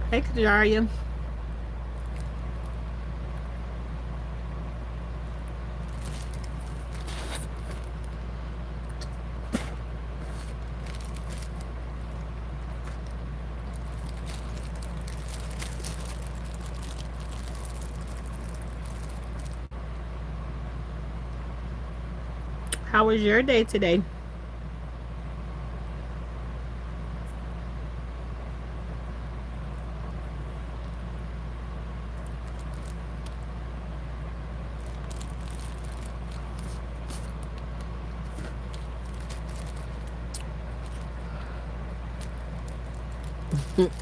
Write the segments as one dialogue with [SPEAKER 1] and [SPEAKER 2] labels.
[SPEAKER 1] Hey, Kajaria. How was your day today?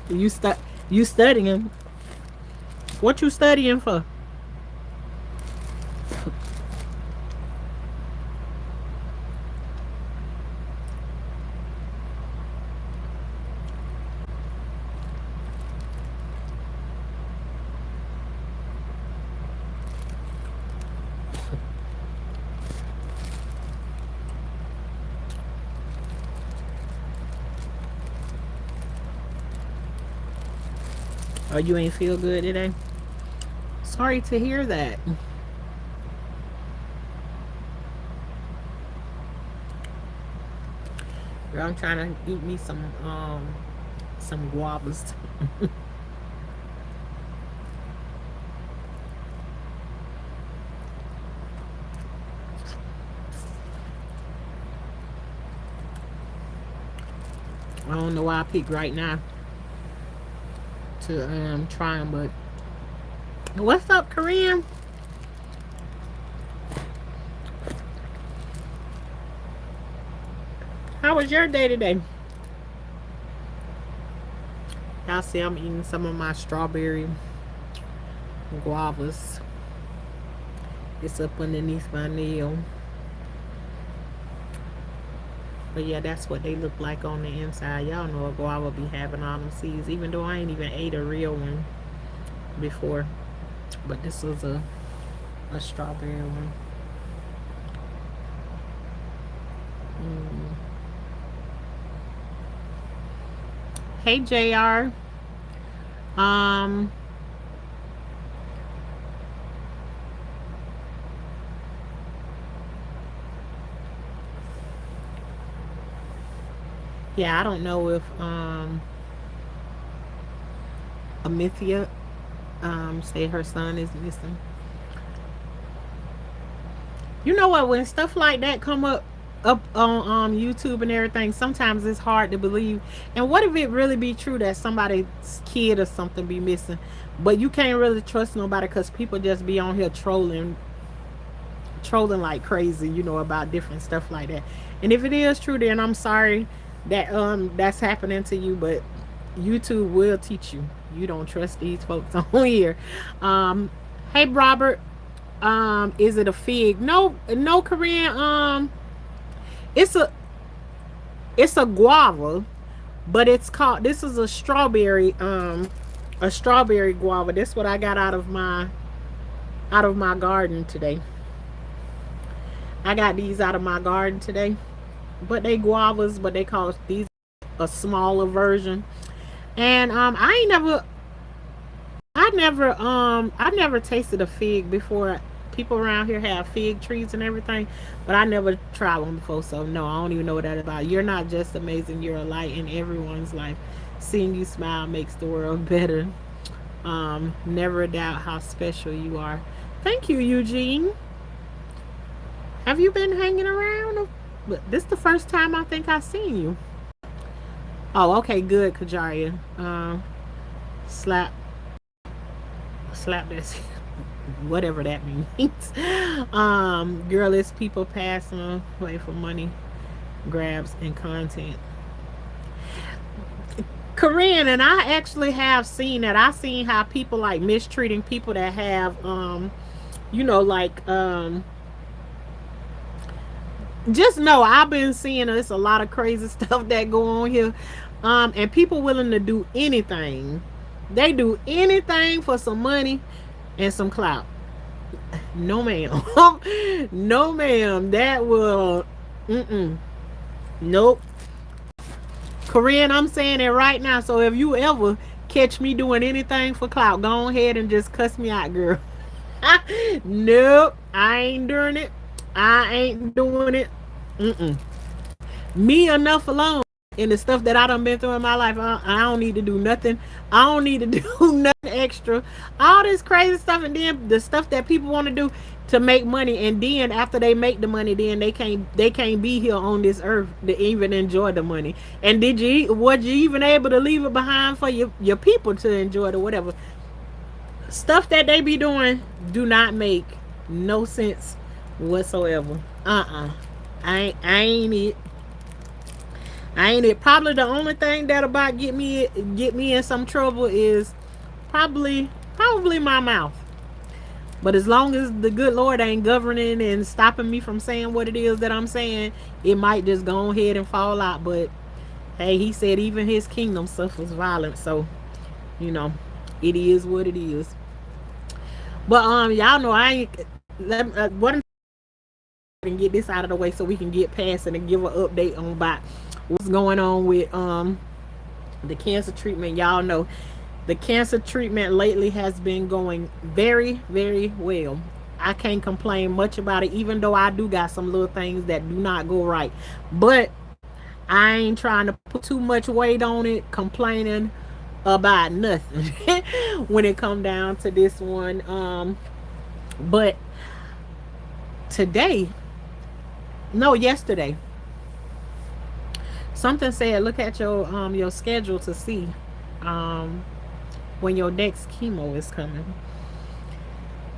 [SPEAKER 1] You stu- you studying? What you studying for? Oh, you ain't feel good today? Sorry to hear that. Girl, I'm trying to eat me some guavas. I don't know why I picked right now to try them, but what's up, Korean? How was your day today? Y'all see I'm eating some of my strawberry guavas. It's up underneath my nail. But yeah, that's what they look like on the inside. Y'all know a guava be having all them seeds, even though I ain't even ate a real one before. But this was a strawberry one. Mm. Hey, JR. Um, yeah, I don't know if Amithia say her son is missing. You know what? When stuff like that come up on YouTube and everything, sometimes it's hard to believe. And what if it really be true that somebody's kid or something be missing, but you can't really trust nobody because people just be on here trolling like crazy, about different stuff like that. And if it is true, then I'm sorry that that's happening to you, but YouTube will teach you. You don't trust these folks on here. Um, hey, Robert. Is it a fig? No, no, Korean. It's a it's a guava, but it's called. This is a strawberry guava. That's what I got out of my garden today. I got these out of my garden today, but they guavas, but they call these a smaller version. And I never tasted a fig before. People around here have fig trees and everything, but I never tried one before. So no, I don't even know what that's about. You're not just amazing; you're a light in everyone's life. Seeing you smile makes the world better. Never doubt how special you are. Thank you, Eugene. Have you been hanging around? But this is the first time I think I've seen you. Oh, okay, good, Kajaria. Slap, slap this, whatever that means. Girl, it's people passing away for money grabs and content. Korean, and I actually have seen that. I seen how people like mistreating people that have, like just know I've been seeing it's a lot of crazy stuff that go on here, and people willing to do anything. They do anything for some money and some clout. No, ma'am. No, ma'am. That will. Mm-mm. Nope. Korean, I'm saying it right now. So if you ever catch me doing anything for clout, go ahead and just cuss me out, girl. Nope, I ain't doing it. I ain't doing it. Mm-mm. Me enough alone. And the stuff that I done been through in my life, I don't need to do nothing. I don't need to do nothing extra. All this crazy stuff, and then the stuff that people want to do to make money, and then after they make the money, then they can't be here on this earth to even enjoy the money. And was you even able to leave it behind for your people to enjoy it or whatever? Stuff that they be doing do not make no sense whatsoever. I ain't it. I ain't it. Probably the only thing that about get me in some trouble is probably my mouth. But as long as the good Lord ain't governing and stopping me from saying what it is that I'm saying, it might just go ahead and fall out. But hey, he said even his kingdom suffers violence, so you know, it is what it is. But y'all know I ain't. What and get this out of the way so we can get past it and give an update on about what's going on with the cancer treatment. Y'all know the cancer treatment lately has been going very, very well. I can't complain much about it, even though I do got some little things that do not go right. But I ain't trying to put too much weight on it, complaining about nothing when it come down to this one. But yesterday, something said look at your schedule to see when your next chemo is coming.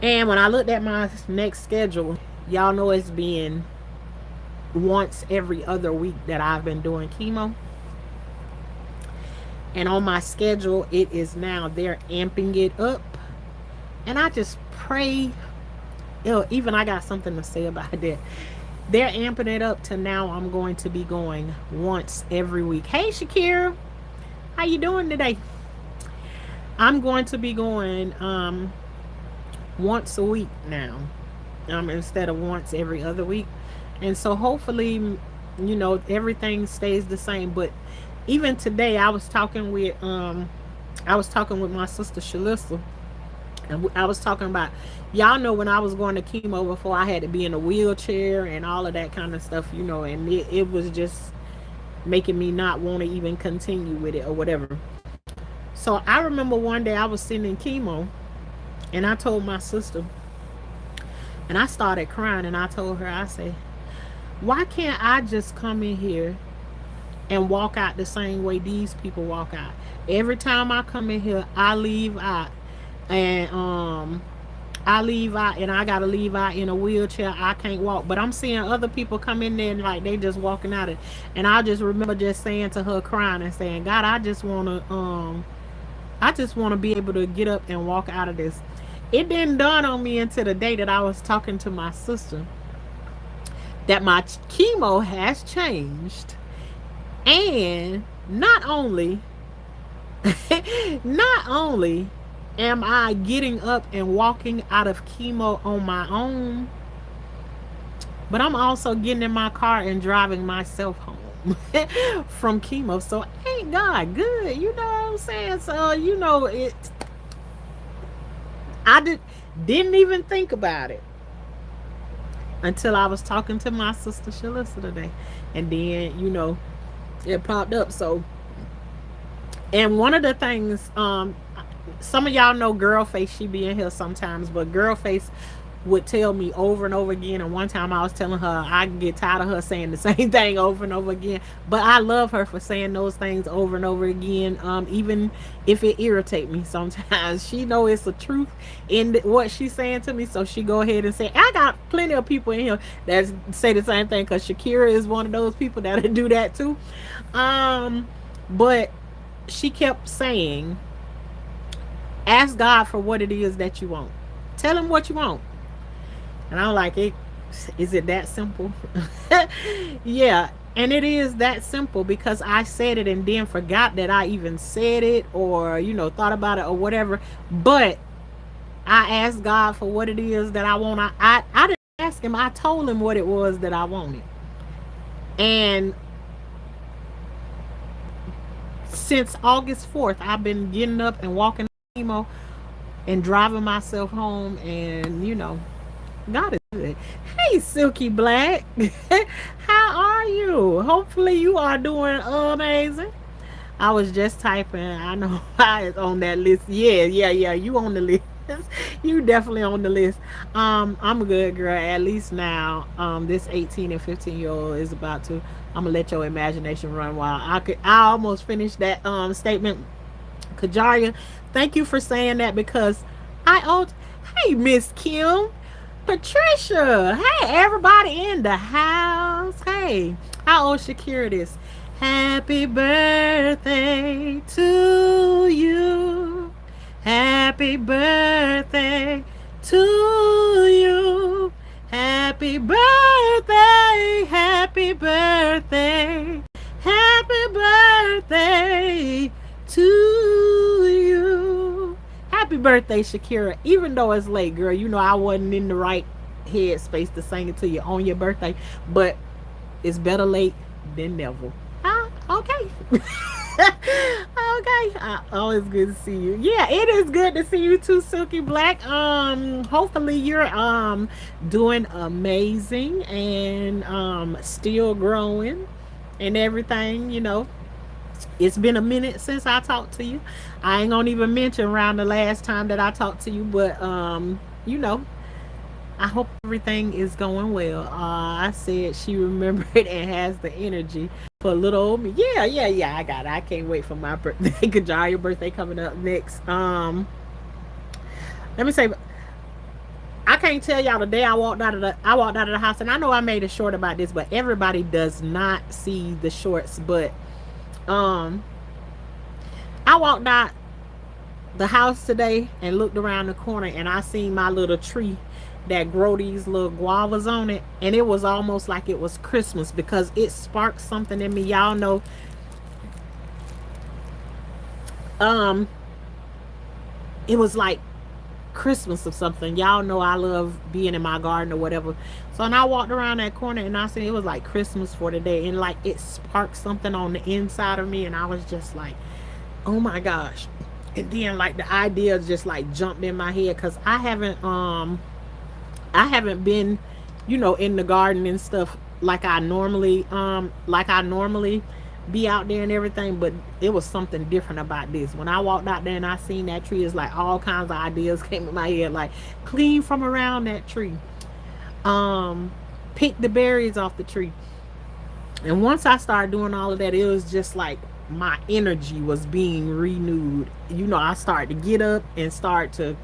[SPEAKER 1] And when I looked at my next schedule, y'all know it's been once every other week that I've been doing chemo. And on my schedule, it is now, they're amping it up. And I just pray, even I got something to say about that. They're amping it up to now I'm going to be going once every week. Hey, Shakira, how you doing today? I'm going to be going once a week now, instead of once every other week. And so hopefully, everything stays the same. But even today, I was talking with my sister Shalissa, and I was talking about, y'all know when I was going to chemo before, I had to be in a wheelchair and all of that kind of stuff, and it was just making me not want to even continue with it or whatever. So I remember one day I was sitting in chemo, and I told my sister, and I started crying, and I told her, I said, why can't I just come in here and walk out the same way these people walk out? Every time I come in here, I leave out, and I gotta leave out in a wheelchair. I can't walk. But I'm seeing other people come in there and like they just walking out of, and I just remember just saying to her, crying and saying, God, I just wanna be able to get up and walk out of this. It didn't dawn on me until the day that I was talking to my sister that my chemo has changed. And not only am I getting up and walking out of chemo on my own, but I'm also getting in my car and driving myself home from chemo. So ain't God good? You know what I'm saying? So I didn't even think about it until I was talking to my sister Shalissa today, and then it popped up. So, and one of the things, some of y'all know Girlface, she be in here sometimes, but Girlface would tell me over and over again, and one time I was telling her I get tired of her saying the same thing over and over again, but I love her for saying those things over and over again, even if it irritates me sometimes. She know it's the truth in what she's saying to me, so she go ahead and say, I got plenty of people in here that say the same thing, because Shakira is one of those people that do that too. But she kept saying, ask God for what it is that you want. Tell him what you want. And I'm like, is it that simple? Yeah, and it is that simple, because I said it and then forgot that I even said it, or thought about it or whatever. But I asked God for what it is that I want. I didn't ask him. I told him what it was that I wanted. And since August 4th, I've been getting up and walking chemo and driving myself home, and God is good. Hey, Silky Black. How are you? Hopefully you are doing amazing. I was just typing. I know I is on that list. Yeah. You on the list. You definitely on the list. I'm a good girl. At least now, this 18 and 15-year-old is about to. I'm gonna let your imagination run wild. I almost finished that statement. Kajaria, thank you for saying that because I owe. Hey, Miss Kim. Patricia, hey, everybody in the house. Hey, I owe Shakira this. Happy birthday to you. Happy birthday to you. Happy birthday. Happy birthday. Happy birthday to you. Happy birthday, Shakira. Even though it's late, girl, I wasn't in the right headspace to sing it to you on your birthday, but it's better late than never. Okay. Okay. Always good to see you. Yeah, it is good to see you too, Silky Black. Hopefully you're doing amazing and still growing and everything, It's been a minute since I talked to you. I ain't gonna even mention around the last time that I talked to you, but I hope everything is going well. I said she remembered and has the energy for little old me. Yeah. I got it. I can't wait for my birthday. Kajar, your birthday coming up next. Let me say, I can't tell y'all the day I walked out of the house, and I know I made a short about this, but everybody does not see the shorts. But I walked out the house today and looked around the corner, and I seen my little tree that grow these little guavas on it, and it was almost like it was Christmas because it sparked something in me. Y'all know it was like Christmas or something. Y'all know I love being in my garden or whatever. So when I walked around that corner and I seen it was like Christmas for the day, and like it sparked something on the inside of me, and I was just like, oh my gosh. And then like the idea just like jumped in my head because I haven't been, in the garden and stuff like I normally be out there and everything, but it was something different about this. When I walked out there and I seen that tree, it's like all kinds of ideas came in my head, like clean from around that tree. Pick the berries off the tree. And once I started doing all of that, it was just like my energy was being renewed. I started to get up and start to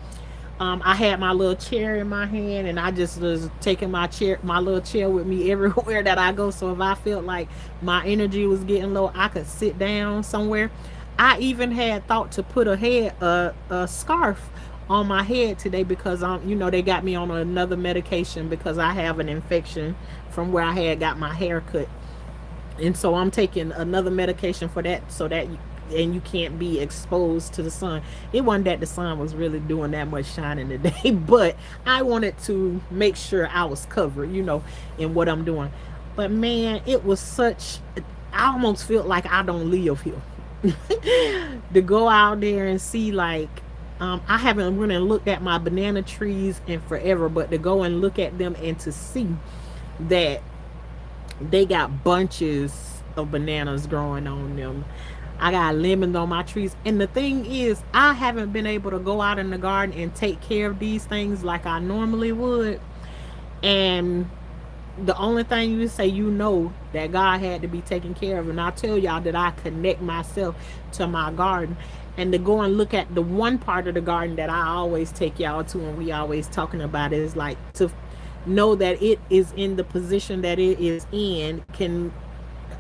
[SPEAKER 1] I had my little chair in my hand, and I just was taking my little chair with me everywhere that I go. So if I felt like my energy was getting low, I could sit down somewhere. I even had thought to put a scarf on my head today because they got me on another medication because I have an infection from where I had got my hair cut, and so I'm taking another medication for that so that you can't be exposed to the sun. It wasn't that the sun was really doing that much shining today, but I wanted to make sure I was covered, in what I'm doing. But man, it was I almost felt like I don't live here. To go out there and see like I haven't really looked at my banana trees in forever, but to go and look at them and to see that they got bunches of bananas growing on them. I got lemons on my trees. And the thing is, I haven't been able to go out in the garden and take care of these things like I normally would. And the only thing you say, that God had to be taken care of. And I tell y'all that I connect myself to my garden. And to go and look at the one part of the garden that I always take y'all to, and we always talking about it, is like to know that it is in the position that it is in can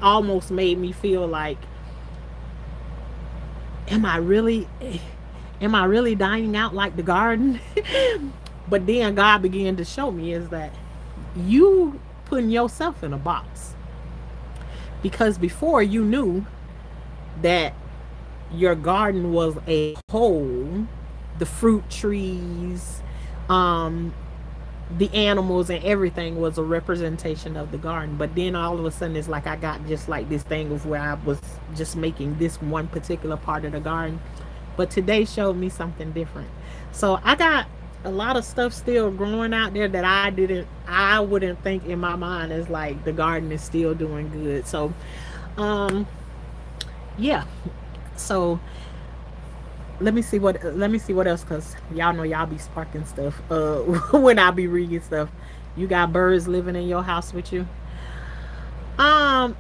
[SPEAKER 1] almost made me feel like, am I really dying out like the garden? But then God began to show me is that you putting yourself in a box, because before you knew that your garden was a whole, the fruit trees, the animals and everything was a representation of the garden. But then all of a sudden, it's like I got just like this thing of where I was just making this one particular part of the garden. But today showed me something different. So I got a lot of stuff still growing out there that I wouldn't think in my mind is like the garden is still doing good. So um yeah. So let me see what else, because y'all know y'all be sparking stuff when I be reading stuff. You got birds living in your house with you. um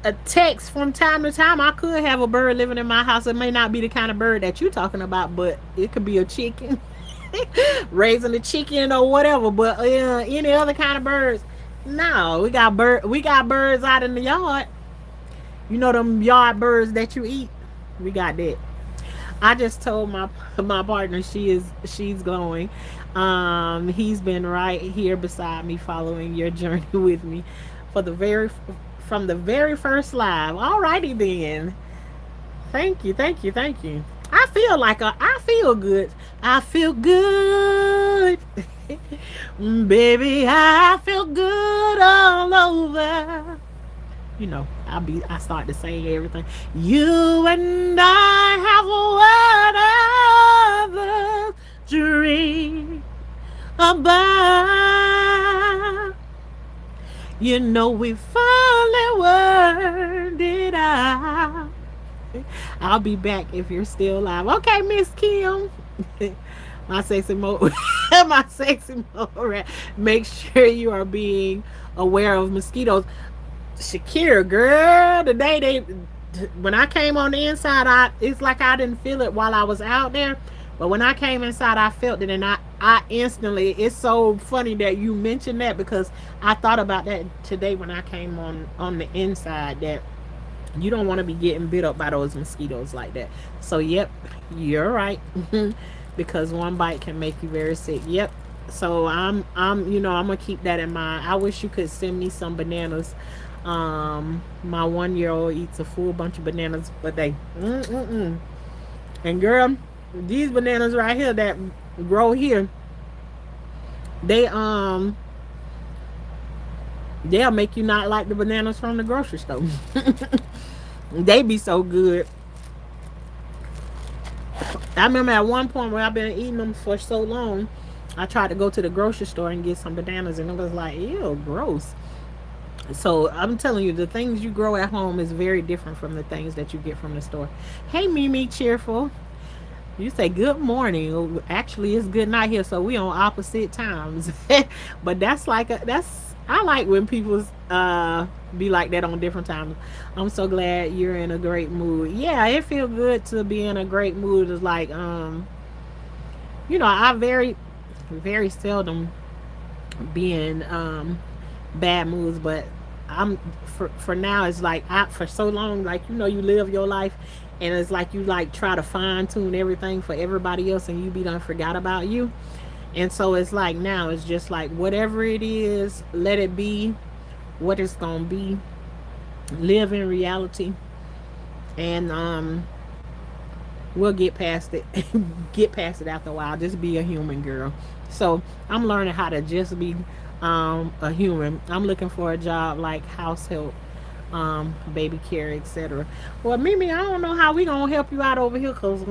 [SPEAKER 1] a text from time to time. I could have a bird living in my house. It may not be the kind of bird that you're talking about, but it could be a chicken raising a chicken or whatever. But any other kind of birds, no. We got birds out in the yard. You know them yard birds that you eat. We got that. I just told my partner she's glowing. He's been right here beside me, following your journey with me for the very from the very first live. Alrighty then. Thank you, thank you, thank you. I feel good. I feel good. Baby, I feel good all over. You know, I start to say everything. You and I have what others dream about. You know we finally worked it out. I'll be back if you're still alive. Okay, Miss Kim. My sexy mo my sexy mo rat. Make sure you are being aware of mosquitoes. Shakira, girl, when I came on the inside, it's like I didn't feel it while I was out there, but when I came inside, I felt it, and I instantly. It's so funny that you mentioned that, because I thought about that today when I came on the inside, that you don't want to be getting bit up by those mosquitoes like that. So yep, you're right. Because one bite can make you very sick. Yep. So I'm gonna keep that in mind. I wish you could send me some bananas. My 1-year-old eats a full bunch of bananas a day. And girl, these bananas right here that grow here, they they'll make you not like the bananas from the grocery store. They be so good. I remember at one point where I've been eating them for so long, I tried to go to the grocery store and get some bananas, and it was like, ew, gross. So I'm telling you, the things you grow at home is very different from the things that you get from the store. Hey, Mimi, cheerful. You say good morning. Oh, actually, it's good night here, so we on opposite times. But that's I like when people be like that on different times. I'm so glad you're in a great mood. Yeah, it feels good to be in a great mood. It's like I very seldom be in bad moods, but I'm for now. It's like for so long, like you live your life, and it's like you like try to fine tune everything for everybody else, and you be done forgot about you. And so it's like now it's just like whatever it is, let it be what it's gonna be. Live in reality, and we'll get past it. Get past it after a while. Just be a human, girl. So I'm learning how to just be a human. I'm looking for a job like house help, baby care, etc. Well, Mimi, I don't know how we gonna help you out over here, cause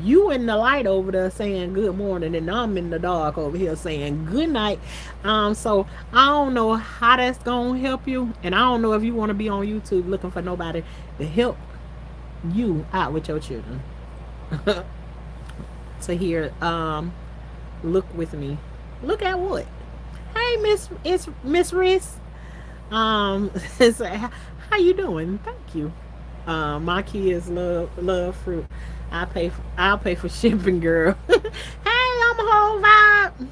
[SPEAKER 1] you in the light over there saying good morning, and I'm in the dark over here saying good night. So I don't know how that's gonna help you, and I don't know if you want to be on YouTube looking for nobody to help you out with your children. To hear, look with me. Look at what? Hey, it's Miss Riss. So how you doing? Thank you. My kids love fruit. I'll pay for shipping, girl. Hey, I'm a whole vibe.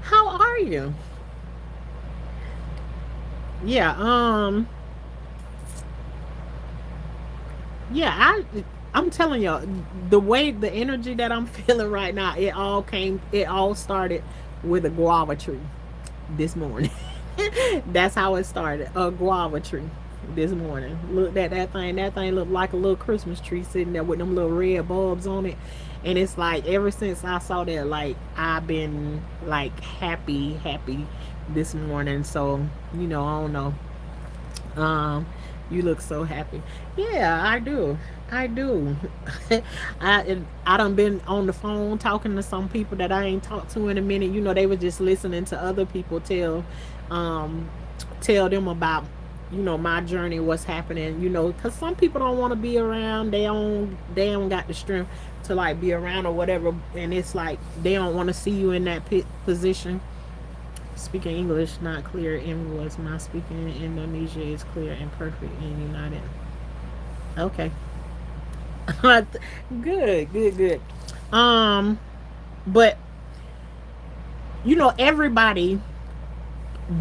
[SPEAKER 1] How are you? Yeah. Yeah. I'm telling y'all, the way the energy that I'm feeling right now, it all started with a guava tree this morning. That's how it started. A guava tree this morning. Looked at that thing. That thing looked like a little Christmas tree sitting there with them little red bulbs on it. And it's like ever since I saw that, like I've been like happy this morning. So, I don't know. Um, you look so happy. Yeah, I do. I do. I done been on the phone talking to some people that I ain't talked to in a minute. They were just listening to other people um, tell them about my journey, what's happening. Because some people don't want to be around. They don't got the strength to like be around or whatever, and it's like they don't want to see you in that position. Speaking English not clear invoice. My speaking in Indonesia is clear and perfect in United. Okay. Good. Um, but everybody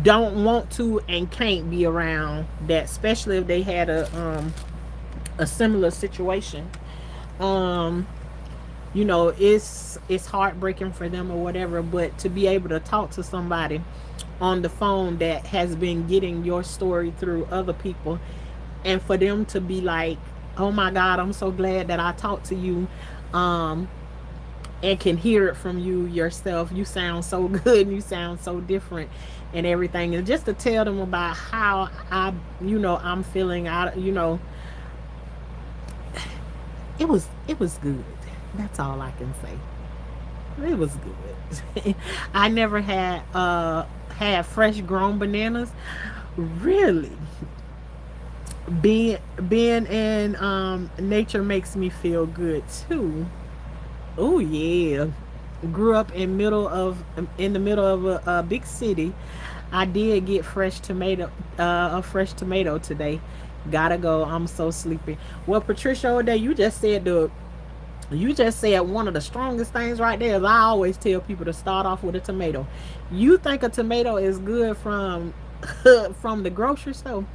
[SPEAKER 1] don't want to and can't be around that, especially if they had a similar situation. Um, it's heartbreaking for them or whatever, but to be able to talk to somebody on the phone that has been getting your story through other people, and for them to be like, oh my God, I'm so glad that I talked to you, um and can hear it from you yourself. You sound so good and you sound so different and everything, and just to tell them about how I'm feeling. It was good. That's all I can say. It was good. I never had fresh grown bananas. Really, being in nature makes me feel good too. Oh yeah. Grew up in the middle of a big city. I did get a fresh tomato today. Gotta go. I'm so sleepy. Well, Patricia O'Day, you just said one of the strongest things right there. Is I always tell people to start off with a tomato. You think a tomato is good from from the grocery store?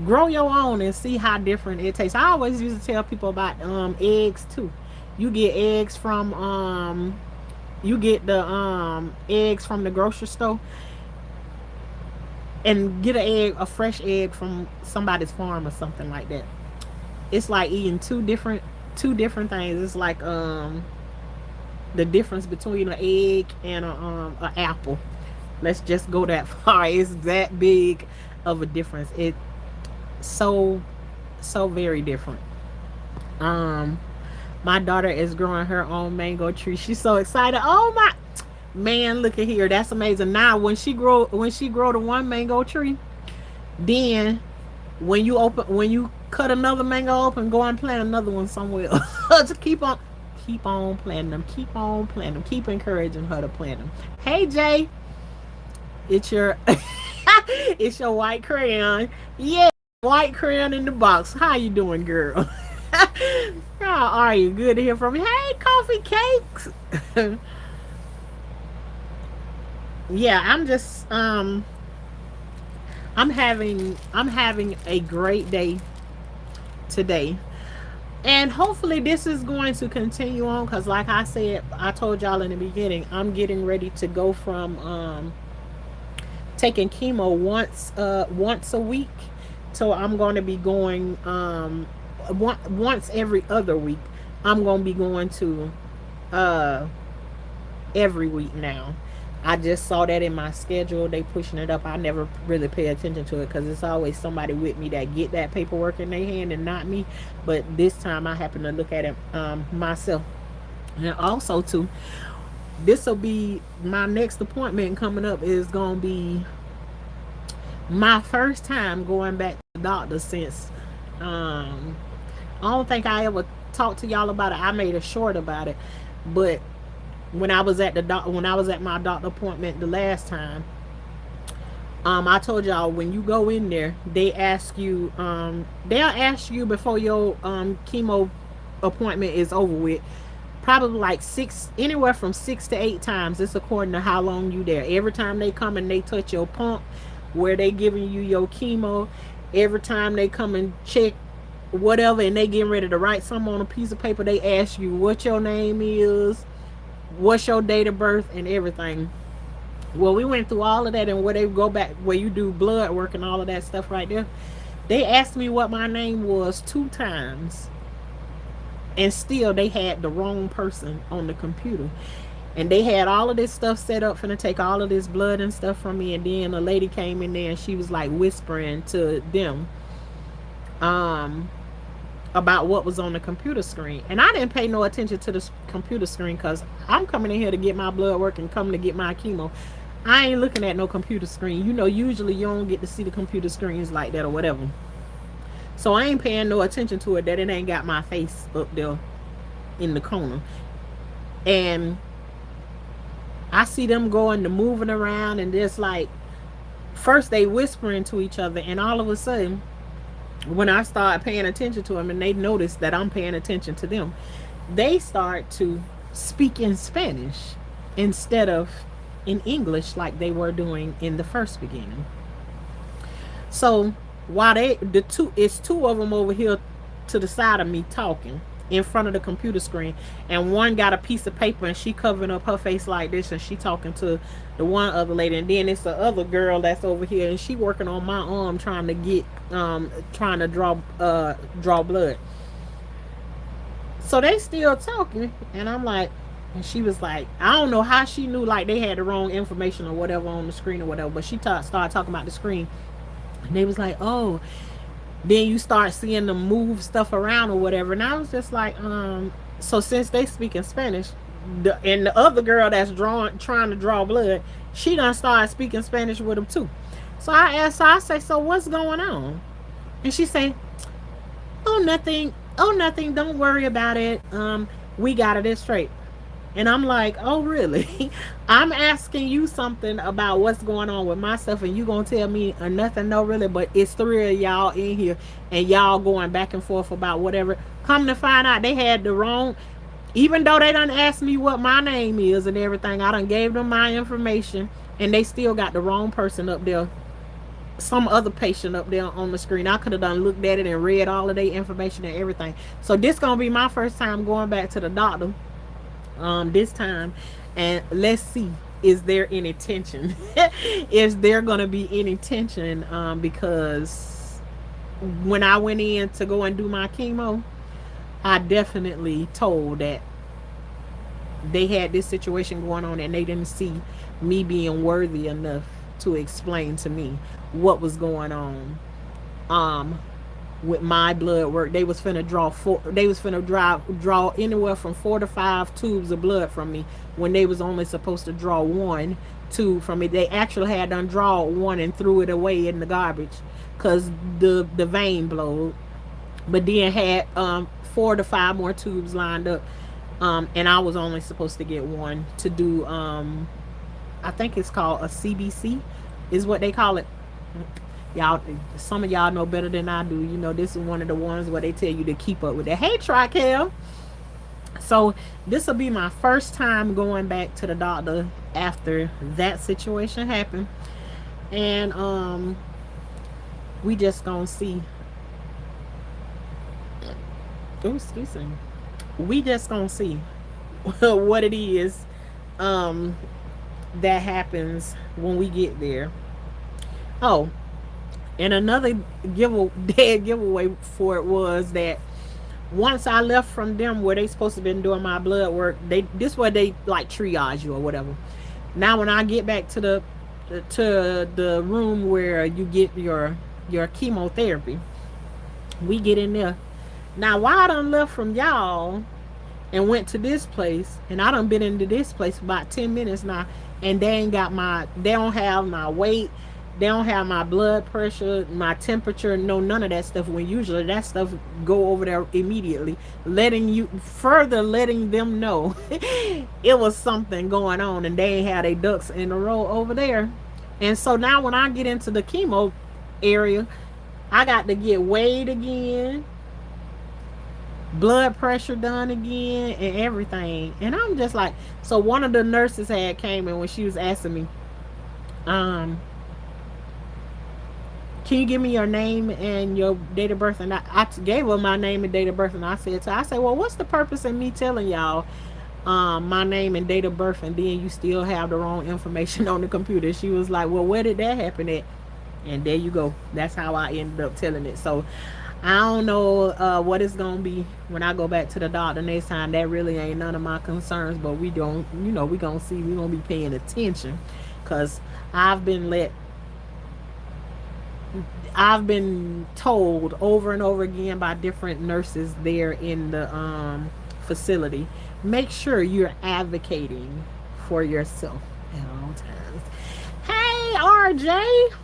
[SPEAKER 1] Grow your own and see how different it tastes. I always used to tell people about eggs too. You get eggs from you get the eggs from the grocery store, and get a fresh egg from somebody's farm or something like that. It's like eating two different things. It's like the difference between an egg and a apple. Let's just go that far. It's that big of a difference. It so very different. Um my daughter is growing her own mango tree. She's so excited. Oh my man, look at here. That's amazing. Now when she grow the one mango tree, then when you cut another mango open, go and plant another one somewhere else. Just keep on planting them. Keep on planting them. Keep encouraging her to plant them. Hey Jay, it's your it's your white crayon. Yeah, white crayon in the box. How you doing, girl? How are you? Good to hear from you. Hey, coffee cakes. Yeah, I'm having a great day today. And hopefully this is going to continue on, because like I said, I told y'all in the beginning, I'm getting ready to go from taking chemo once a week. So I'm going to be going once every other week. I'm going to be going to uh every week now. I just saw that in my schedule. They pushing it up. I never really pay attention to it because it's always somebody with me that get that paperwork in their hand and not me. But this time I happen to look at it myself. And also too, this will be my next appointment coming up. Is gonna be my first time going back to the doctor since I don't think I ever talked to y'all about it. I made a short about it, but when I was at my doctor appointment the last time, I told y'all when you go in there, they'll ask you before your chemo appointment is over with, probably like anywhere from 6 to 8 times. It's according to how long you there. Every time they come and they touch your pump where they giving you your chemo, every time they come and check whatever and they getting ready to write something on a piece of paper, they ask you what your name is, what's your date of birth, and everything. Well, we went through all of that, and where they go back where you do blood work and all of that stuff right there, they asked me what my name was 2 times. And still they had the wrong person on the computer. And they had all of this stuff set up for to take all of this blood and stuff from me. And then a lady came in there and she was like whispering to them um about what was on the computer screen. And I didn't pay no attention to the computer screen because I'm coming in here to get my blood work and coming to get my chemo. I ain't looking at no computer screen. You know, usually you don't get to see the computer screens like that or whatever. So I ain't paying no attention to it that it ain't got my face up there in the corner. And I see them going to moving around and just like first they whispering to each other, and all of a sudden when I start paying attention to them and they notice that I'm paying attention to them, they start to speak in Spanish instead of in English like they were doing in the first beginning. So while it's two of them over here to the side of me talking in front of the computer screen, and one got a piece of paper and she covering up her face like this and she talking to the one other lady, and then it's the other girl that's over here and she working on my arm trying to get trying to draw blood. So they still talking, and I'm like, and she was like, I don't know how she knew like they had the wrong information or whatever on the screen or whatever, but she started talking about the screen, and they was like, oh, then you start seeing them move stuff around or whatever. And I was just like, so since they speak in Spanish, and the other girl that's trying to draw blood, she done started speaking Spanish with them too. So I asked her, I say, so what's going on? And she say, oh, nothing. Oh, nothing. Don't worry about it. We got it straight. And I'm like, oh, really? I'm asking you something about what's going on with my stuff, and you gonna tell me nothing? No, really. But it's three of y'all in here, and y'all going back and forth about whatever. Come to find out, they had the wrong. Even though they done asked me what my name is and everything, I done gave them my information, and they still got the wrong person up there. Some other patient up there on the screen. I could have done looked at it and read all of their information and everything. So this gonna be my first time going back to the doctor this time, and let's see, is there any tension? Is there gonna be any tension? Because when I went in to go and do my chemo, I definitely told that they had this situation going on and they didn't see me being worthy enough to explain to me what was going on with my blood work. They was finna draw anywhere from 4 to 5 tubes of blood from me when they was only supposed to draw 1 tube from me. They actually had done draw 1 and threw it away in the garbage because the vein blowed, but then had 4 to 5 more tubes lined up, and I was only supposed to get 1 to do I think it's called a CBC is what they call it. Y'all, some of y'all know better than I do. You know, this is one of the ones where they tell you to keep up with it. Hey, Trical. So this will be my first time going back to the doctor after that situation happened, and we just gonna see. Oh, excuse me. We just gonna see what it is that happens when we get there. Oh, and another dead giveaway for it was that once I left from them where they supposed to been doing my blood work, this way they like triage you or whatever. Now when I get back to the room where you get your chemotherapy, we get in there. Now while I done left from y'all and went to this place, and I done been into this place for about 10 minutes now, and they don't have my weight, they don't have my blood pressure, my temperature, no, none of that stuff, when usually that stuff go over there immediately, letting them know it was something going on and they ain't had their ducks in a row over there. And so now when I get into the chemo area, I got to get weighed again, blood pressure done again, and everything. And I'm just like, so one of the nurses had came in when she was asking me, can you give me your name and your date of birth? And I gave her my name and date of birth, and I said, well, what's the purpose in me telling y'all my name and date of birth, and then you still have the wrong information on the computer? She was like, well, where did that happen at? And there you go. That's how I ended up telling it. So I don't know what it's gonna be when I go back to the doctor next time. That really ain't none of my concerns, but we don't, we gonna see. We gonna be paying attention, cause I've been let, I've been told over and over again by different nurses there in the facility. Make sure you're advocating for yourself at all times. Hey, RJ,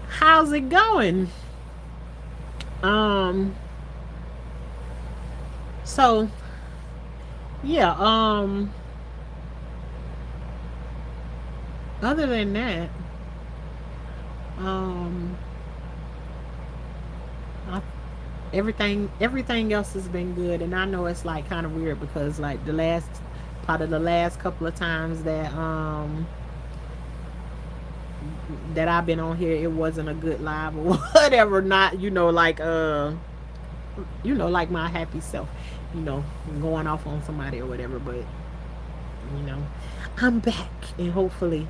[SPEAKER 1] how's it going? Um, so yeah, other than that, um, I, everything else has been good, and I know it's like kind of weird because like the last part of the last couple of times that I've been on here, it wasn't a good live or whatever. Not like my happy self, you know, going off on somebody or whatever. But you know, I'm back, and hopefully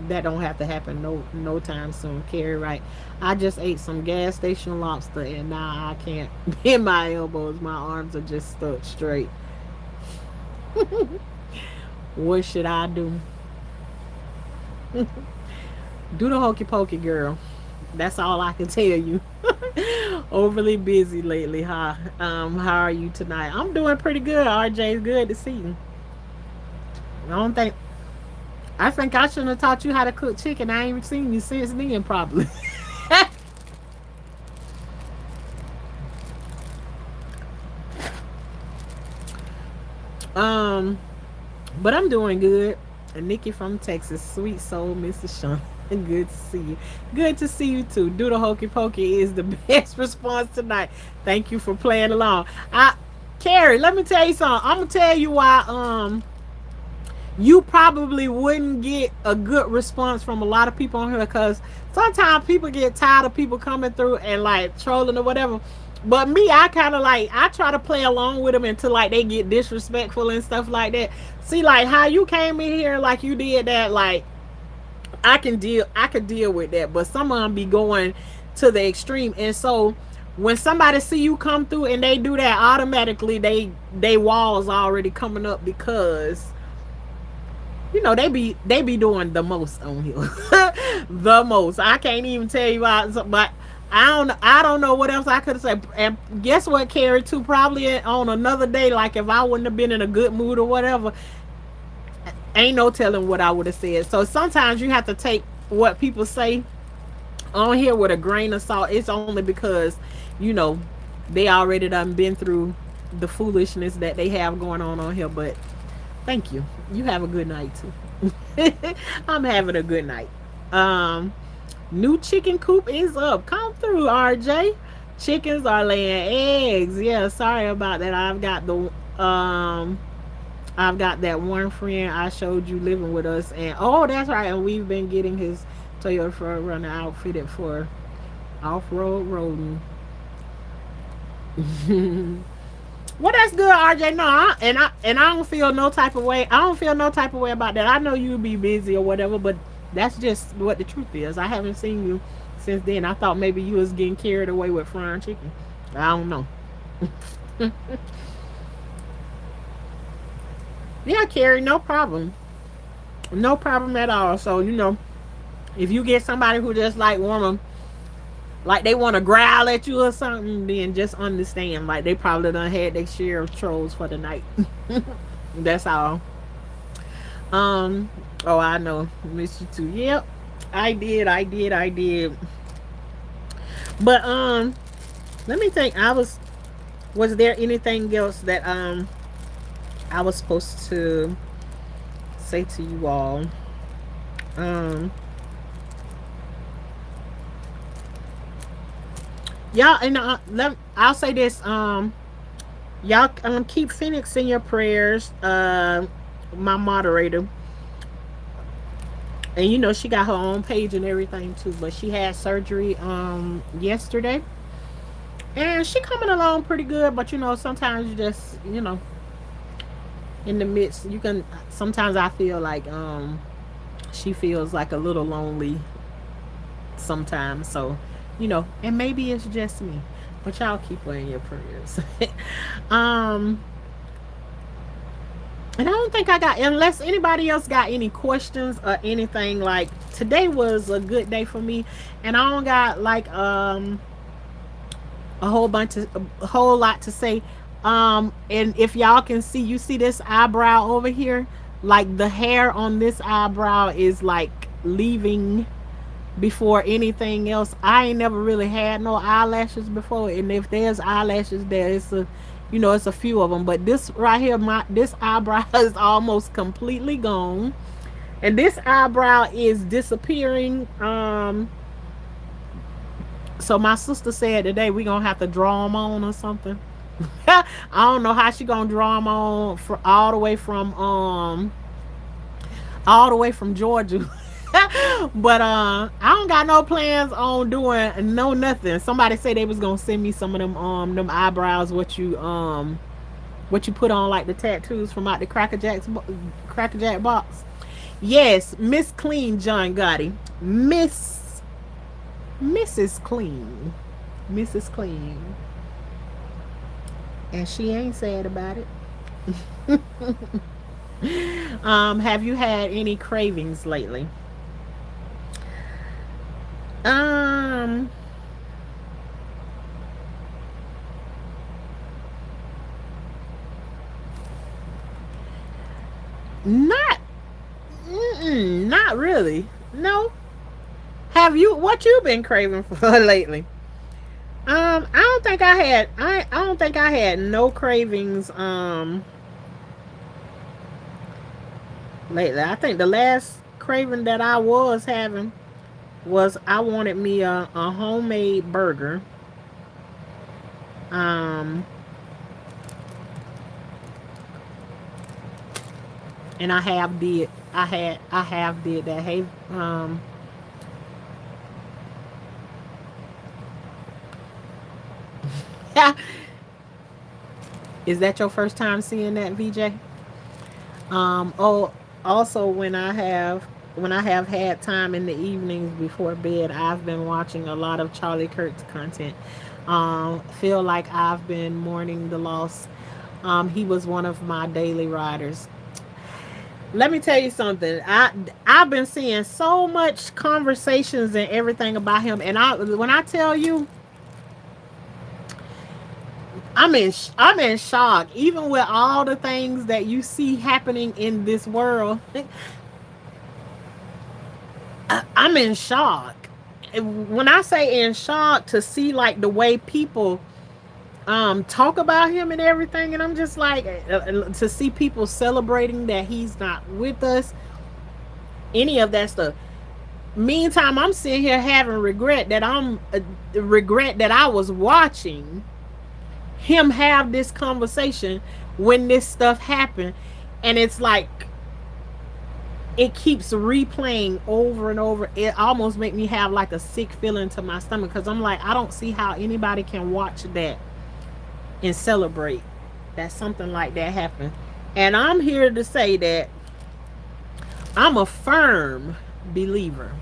[SPEAKER 1] that don't have to happen no time soon. Carrie, right? I just ate some gas station lobster, and now I can't bend my elbows. My arms are just stuck straight. What should I do? Do the hokey pokey, girl. That's all I can tell you. Overly busy lately, huh? How are you tonight? I'm doing pretty good. RJ, good to see you. I don't think I think I shouldn't have taught you how to cook chicken. I ain't even seen you since then, probably. um, but I'm doing good. And Nikki from Texas, sweet soul, Mrs. Sean. Good to see you. Good to see you too. Do the hokey pokey is the best response tonight. Thank you for playing along. Carrie, let me tell you something. I'm gonna tell you why you probably wouldn't get a good response from a lot of people on here, because sometimes people get tired of people coming through and like trolling or whatever. But me, I kind of like, I try to play along with them until like they get disrespectful and stuff like that. See, like how you came in here like you did that, like I could deal with that, but some of them be going to the extreme. And so when somebody see you come through and they do that, automatically they walls already coming up, because they be doing the most on here. The most. I can't even tell you why, but I don't know what else I could say. And guess what, Carrie, too, probably on another day, like if I wouldn't have been in a good mood or whatever, ain't no telling what I would have said. So sometimes you have to take what people say on here with a grain of salt. It's only because, you know, they already done been through the foolishness that they have going on here. But thank you. You have a good night too. I'm having a good night. New chicken coop is up. Come through, RJ. Chickens are laying eggs. Yeah, sorry about that. I've got that one friend I showed you living with us, and oh, that's right. And we've been getting his Toyota 4Runner outfitted for off-road roading. Well, that's good, RJ. No, I don't feel no type of way. I don't feel no type of way about that. I know you be busy or whatever, but that's just what the truth is. I haven't seen you since then. I thought maybe you was getting carried away with frying chicken. I don't know. Yeah, Carrie, no problem. No problem at all. So, if you get somebody who just they wanna growl at you or something, then just understand, like they probably done had their share of trolls for the night. That's all. Oh, I know. Miss you too. Yep. I did. But let me think. Was there anything else that I was supposed to say to you all? Y'all, and I'll say this. Y'all keep Phoenix in your prayers. My moderator, and she got her own page and everything too. But she had surgery yesterday, and she coming along pretty good. But sometimes you just in the midst, you can sometimes I feel like she feels like a little lonely sometimes. So And maybe it's just me, but y'all keep her in your prayers. um and I don't think I got, unless anybody else got any questions or anything. Like, today was a good day for me, and I don't got like a whole lot to say. And if y'all can see, you see this eyebrow over here, like the hair on this eyebrow is like leaving before anything else. I ain't never really had no eyelashes before, and if there's eyelashes there, it's a few of them. But this right here, this eyebrow is almost completely gone, and this eyebrow is disappearing. So my sister said today we gonna have to draw them on or something. I don't know how she gonna draw them on for all the way from Georgia. But I don't got no plans on doing no nothing. Somebody said they was gonna send me some of them eyebrows, what you put on, like the tattoos from out the Cracker Jack box. Yes, Miss Clean John Gotti. Mrs. Clean. Mrs. Clean. And she ain't sad about it. Have you had any cravings lately? Um, not, not really. No. Have you? What you been craving for lately? I don't think I had. I don't think I had no cravings. Lately, I think the last craving that I was having was I wanted me a homemade burger. Um, and I have did. I have did that. Hey, is that your first time seeing that, VJ? Oh, also when I have had time in the evenings before bed, I've been watching a lot of Charlie Kirk's content. Feel like I've been mourning the loss. He was one of my daily riders. Let me tell you something. I've been seeing so much conversations and everything about him, and when I tell you, I'm in shock. Even with all the things that you see happening in this world, I'm in shock. When I say in shock, to see like the way people talk about him and everything, and I'm just like, to see people celebrating that he's not with us, any of that stuff. Meantime, I'm sitting here having regret that I was watching him have this conversation when this stuff happened, and it's like it keeps replaying over and over. It almost make me have like a sick feeling to my stomach, because I'm like, I don't see how anybody can watch that and celebrate that something like that happened. And I'm here to say that I'm a firm believer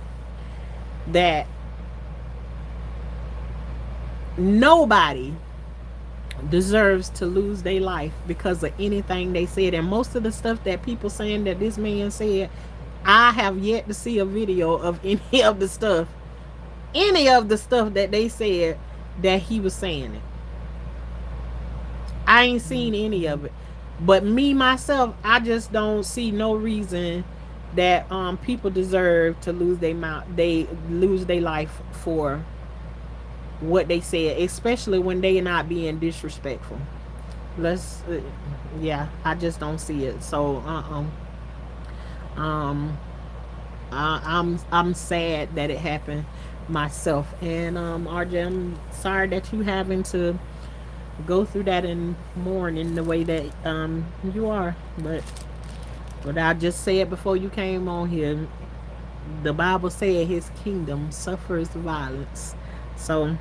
[SPEAKER 1] that nobody deserves to lose their life because of anything they said. And most of the stuff that people saying that this man said, I have yet to see a video of any of the stuff that they said that he was saying it. I ain't seen any of it. But me myself, I just don't see no reason that people deserve to lose their life for what they said, especially when they not being disrespectful. Let's Yeah, I just don't see it. So um I'm sad that it happened myself. And RJ, I'm sorry that you having to go through that and mourn in the way that you are. But I just said before you came on here, the Bible said his kingdom suffers violence. So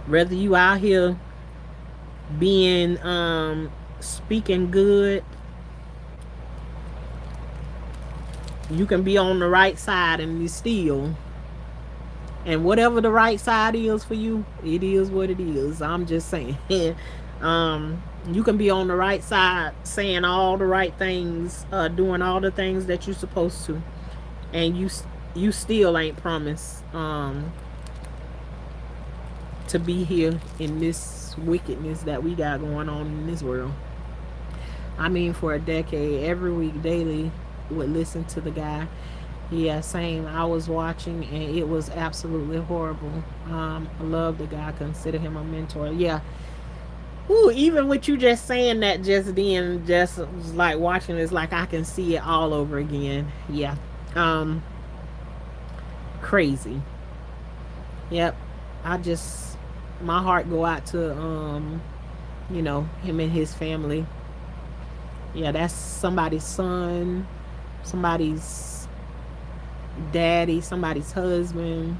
[SPEAKER 1] whether you out here being speaking good, you can be on the right side and you still And whatever the right side is for you, it is what it is. I'm just saying. You can be on the right side saying all the right things, doing all the things that you're supposed to, and you still ain't promised to be here in this wickedness that we got going on in this world. I mean, for a decade, every week, daily, would listen to the guy. Yeah, same. I was watching, and it was absolutely horrible. I love the guy. Consider him a mentor. Yeah. Ooh, even with you just saying that just then, just like watching this, like I can see it all over again. Yeah. Um, Crazy. Yep. I just, my heart go out to him and his family. Yeah, that's somebody's son, somebody's daddy, somebody's husband.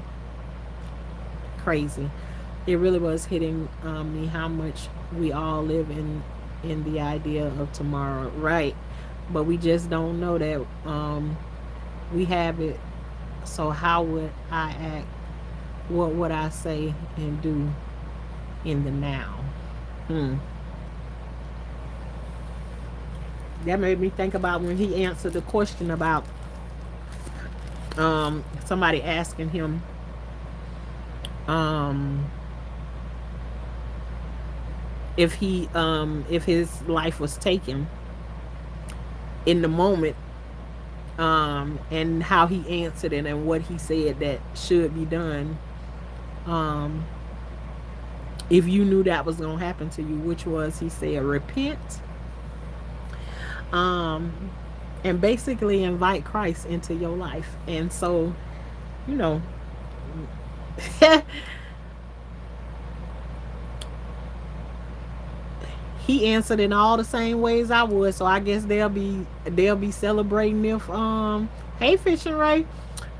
[SPEAKER 1] Crazy. It really was hitting me how much we all live in the idea of tomorrow, right? But we just don't know that we have it. So how would I act? What would I say and do in the now? Hmm. That made me think about when he answered the question about somebody asking him um if his life was taken in the moment, and how he answered it and what he said that should be done, um if you knew that was going to happen to you, which was, he said, repent, um and basically invite Christ into your life. And so, you know, he answered in all the same ways I would. So I guess they'll be celebrating if hey, Fishing Ray,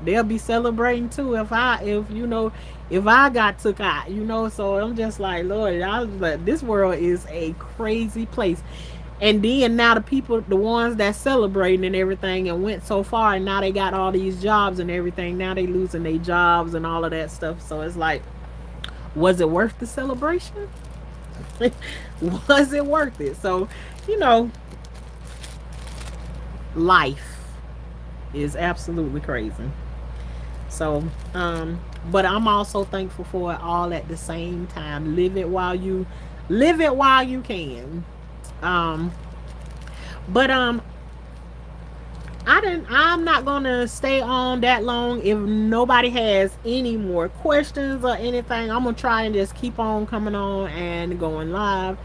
[SPEAKER 1] they'll be celebrating too if I got took out. So I'm just like, Lord, I was like, this world is a crazy place. And then now the people, the ones that celebrating and everything and went so far, and now they got all these jobs and everything. Now they losing their jobs and all of that stuff. So it's like, was it worth the celebration? Was it worth it? So, you know, life is absolutely crazy. So, but I'm also thankful for it all at the same time. Live it while you can. Um, but I'm not gonna stay on that long. If nobody has any more questions or anything, I'm gonna try and just keep on coming on and going live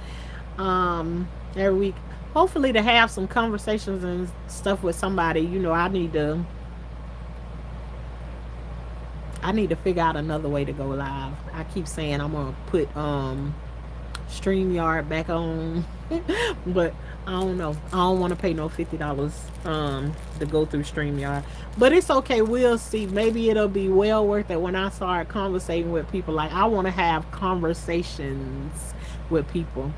[SPEAKER 1] every week. Hopefully to have some conversations and stuff with somebody. I need to figure out another way to go live. I keep saying I'm gonna put StreamYard back on, but I don't know. I don't want to pay no $50 to go through StreamYard. But it's okay. We'll see. Maybe it'll be well worth it when I start conversating with people. Like, I want to have conversations with people.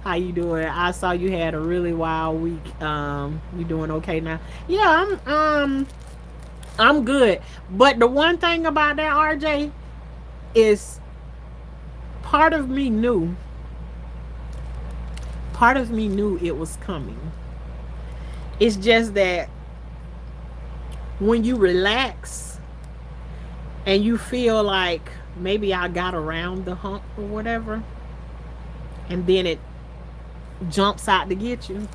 [SPEAKER 1] How you doing? I saw you had a really wild week. You doing okay now? Yeah, I'm good. But the one thing about that, RJ, is part of me knew it was coming. It's just that when you relax and you feel like maybe I got around the hump or whatever, and then it jumps out to get you.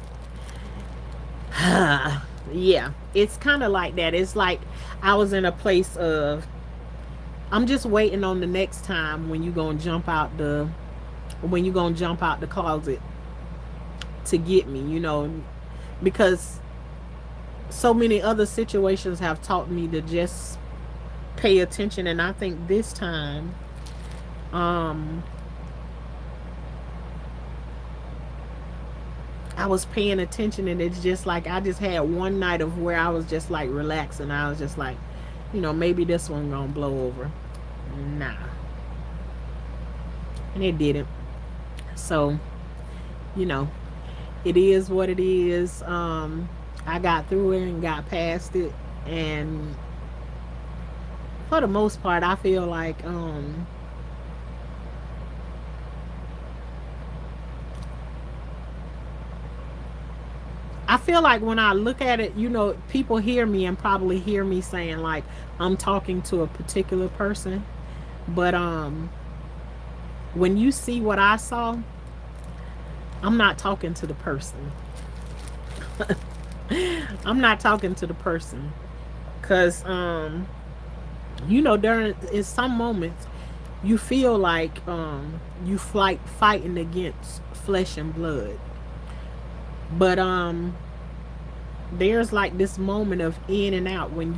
[SPEAKER 1] Yeah, it's kind of like that. It's like I was in a place of, I'm just waiting on the next time when you gonna jump out the closet to get me, because so many other situations have taught me to just pay attention. And I think this time, I was paying attention, and it's just like I just had one night of where I was just like relaxing. I was just like, maybe this one gonna blow over. Nah. And it didn't. So, it is what it is. I got through it and got past it, and for the most part, I feel like when I look at it, people hear me and probably hear me saying like I'm talking to a particular person, but when you see what I saw, I'm not talking to the person. I'm not talking to the person, cuz during in some moments you feel like you fighting against flesh and blood, but there's like this moment of in and out when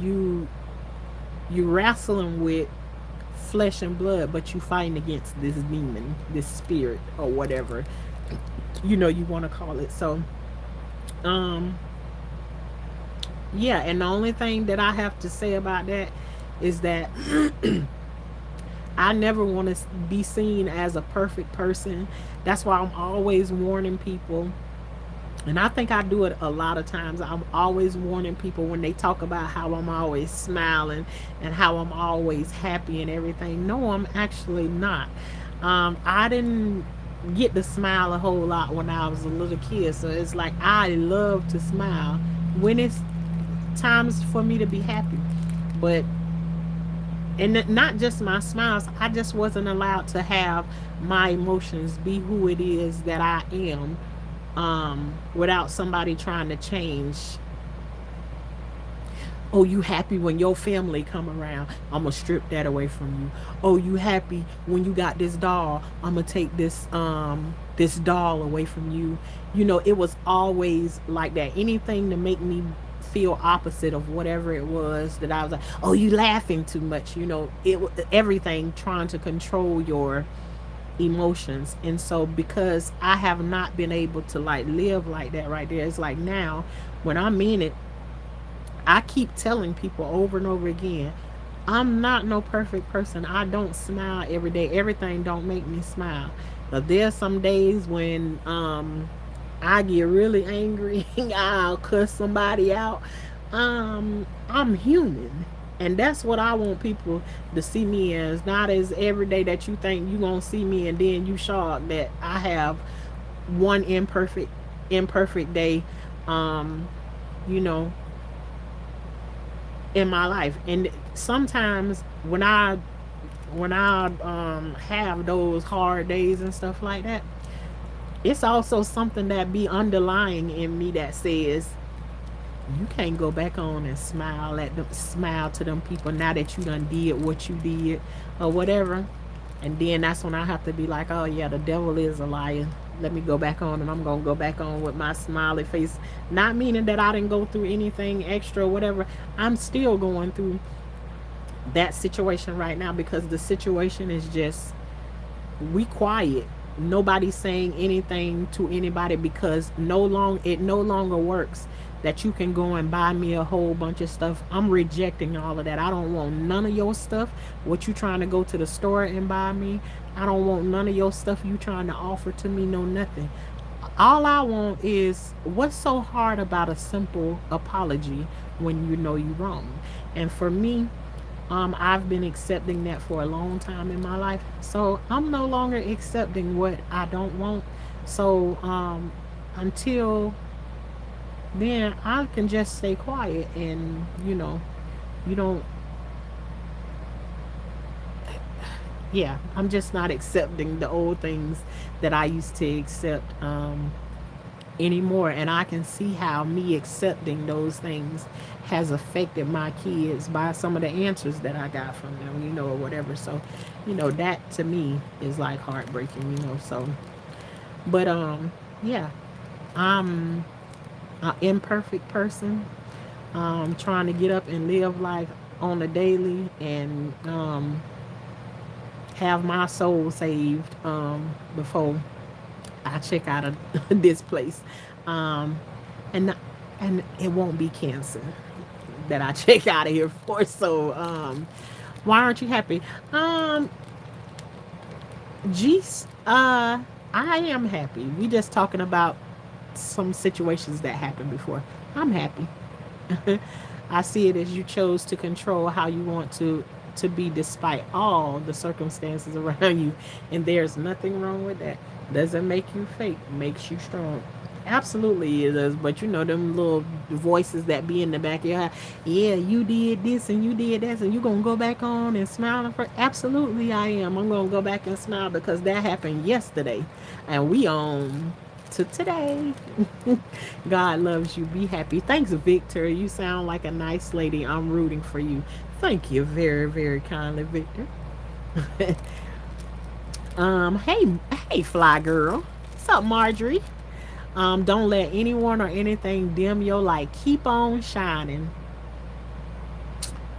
[SPEAKER 1] you wrestling with flesh and blood, but you fighting against this demon, this spirit, or whatever you want to call it. So um yeah, and the only thing that I have to say about that is that I never want to be seen as a perfect person. That's why I'm always warning people. And I think I do it a lot of times. I'm always warning people when they talk about how I'm always smiling and how I'm always happy and everything. No, I'm actually not. I didn't get to smile a whole lot when I was a little kid. So it's like I love to smile when it's times for me to be happy. But and not just my smiles, I just wasn't allowed to have my emotions be who it is that I am, without somebody trying to change. Oh, you happy when your family come around, I'm gonna strip that away from you. Oh, you happy when you got this doll, I'm gonna take this doll away from you. It was always like that. Anything to make me feel opposite of whatever it was that I was like, oh, you laughing too much. Everything trying to control your emotions. And so because I have not been able to like live like that right there, it's like now when I'm in it, I keep telling people over and over again, I'm not no perfect person. I don't smile every day. Everything don't make me smile. But there's some days when I get really angry. I'll cuss somebody out. I'm human. And that's what I want people to see me as. Not as every day that you think you gonna see me and then you shocked that I have one imperfect day, um, you know, in my life. And sometimes when I have those hard days and stuff like that, it's also something that be underlying in me that says you can't go back on and smile to them people now that you done did what you did or whatever. And then that's when I have to be like, oh yeah, the devil is a liar. Let me go back on, and I'm gonna go back on with my smiley face. Not meaning that I didn't go through anything extra or whatever. I'm still going through that situation right now because the situation is just, we quiet. Nobody's saying anything to anybody because it no longer works that you can go and buy me a whole bunch of stuff. I'm rejecting all of that. I don't want none of your stuff. What you trying to go to the store and buy me? I don't want none of your stuff you trying to offer to me. No, nothing. All I want is, what's so hard about a simple apology when you know you're wrong? And for me, I've been accepting that for a long time in my life. So I'm no longer accepting what I don't want. So until then, I can just stay quiet and, you don't, yeah, I'm just not accepting the old things that I used to accept anymore. And I can see how me accepting those things has affected my kids by some of the answers that I got from them, or whatever. So, that to me is like heartbreaking. So, but yeah, I'm an imperfect person, trying to get up and live life on a daily and have my soul saved before I check out of this place. Um, and and it won't be cancer that I check out of here for. So why aren't you happy? Geez, I am happy. We just talking about some situations that happened before. I'm happy. I see it as you chose to control how you want to be despite all the circumstances around you, and there's nothing wrong with that. Doesn't make you fake, makes you strong. Absolutely it does. But you know them little voices that be in the back of your head. Yeah, you did this and you did that, and you gonna go back on and smile. Absolutely, I am. I'm gonna go back and smile because that happened yesterday, and we on to today. God loves you. Be happy. Thanks, Victor. You sound like a nice lady. I'm rooting for you. Thank you very, very kindly, Victor. Hey, fly girl. What's up, Marjorie? Don't let anyone or anything dim your light. Keep on shining.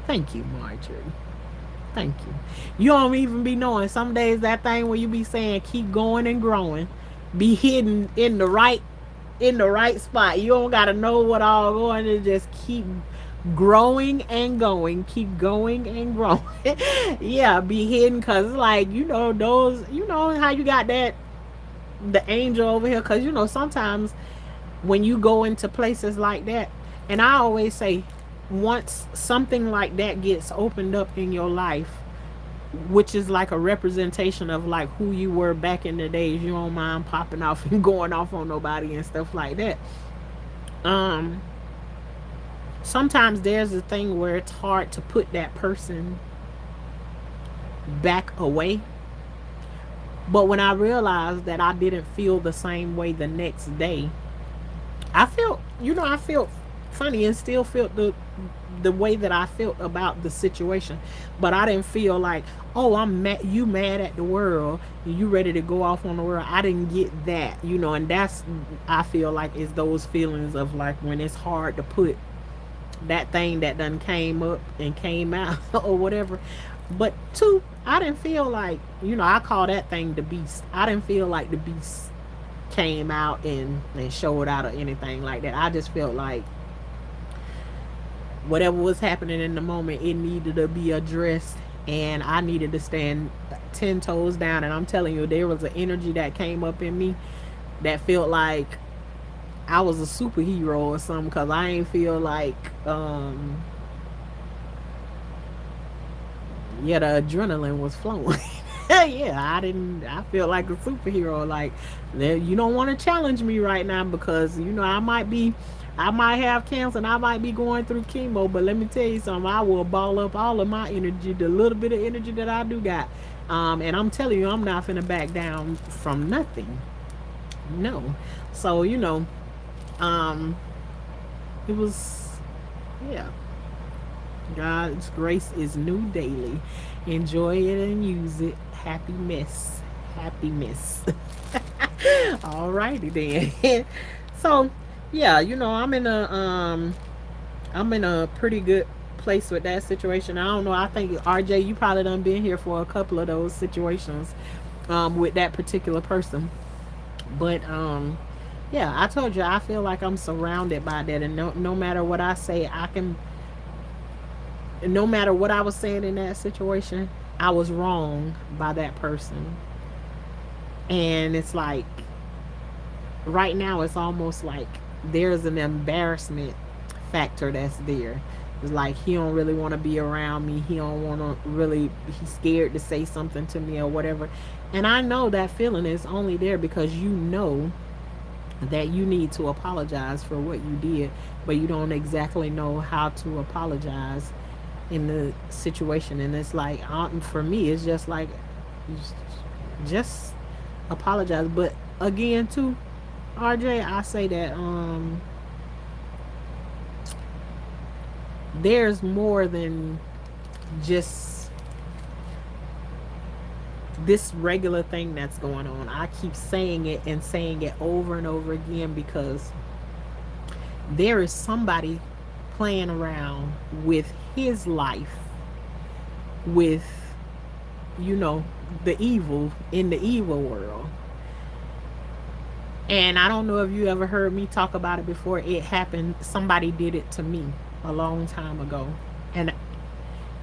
[SPEAKER 1] Thank you, Marjorie. Thank you. You don't even be knowing. Some days that thing where you be saying keep going and growing, be hidden in the right spot. You don't gotta know what all going to just keep growing and going, keep going and growing. Yeah, be hidden because like those how you got that the angel over here because sometimes when you go into places like that, and I always say once something like that gets opened up in your life, which is like a representation of like who you were back in the days, you don't mind popping off and going off on nobody and stuff like that. um Sometimes there's a thing where it's hard to put that person back away. But when I realized that I didn't feel the same way the next day, I felt funny and still felt the way that I felt about the situation. But I didn't feel like, oh, I'm mad, you mad at the world, you ready to go off on the world. I didn't get that, and that's, I feel like, is those feelings of like when it's hard to put that thing that done came up and came out or whatever. But two, I didn't feel like, I call that thing the beast. I didn't feel like the beast came out and showed out or anything like that. I just felt like whatever was happening in the moment, it needed to be addressed, and I needed to stand 10 toes down. And I'm telling you, there was an energy that came up in me that felt like I was a superhero or something, because I ain't feel like yeah, the adrenaline was flowing. Yeah, I feel like a superhero. Like, you don't want to challenge me right now because I might have cancer and I might be going through chemo. But let me tell you something, I will ball up all of my energy, the little bit of energy that I do got. And I'm telling you, I'm not finna back down from nothing. No. So it was, yeah. God's grace is new daily. Enjoy it and use it. Happy miss. Happy miss. Alrighty then. So yeah, I'm in a pretty good place with that situation. I don't know. I think RJ, you probably done been here for a couple of those situations with that particular person. But yeah, I told you I feel like I'm surrounded by that, and no matter what I say, I can. No matter what I was saying in that situation, I was wrong by that person. And it's like right now it's almost like there's an embarrassment factor that's there. It's like he don't really want to be around me. He don't want to really, he's scared to say something to me or whatever. And I know that feeling is only there because you know that you need to apologize for what you did, but you don't exactly know how to apologize in the situation. And it's like, for me, it's just like, just apologize. But again, too, RJ, I say that there's more than just this regular thing that's going on. I keep saying it and saying it over and over again because there is somebody playing around with his life, with the evil in the evil world. And I don't know if you ever heard me talk about it before. It happened, somebody did it to me a long time ago. And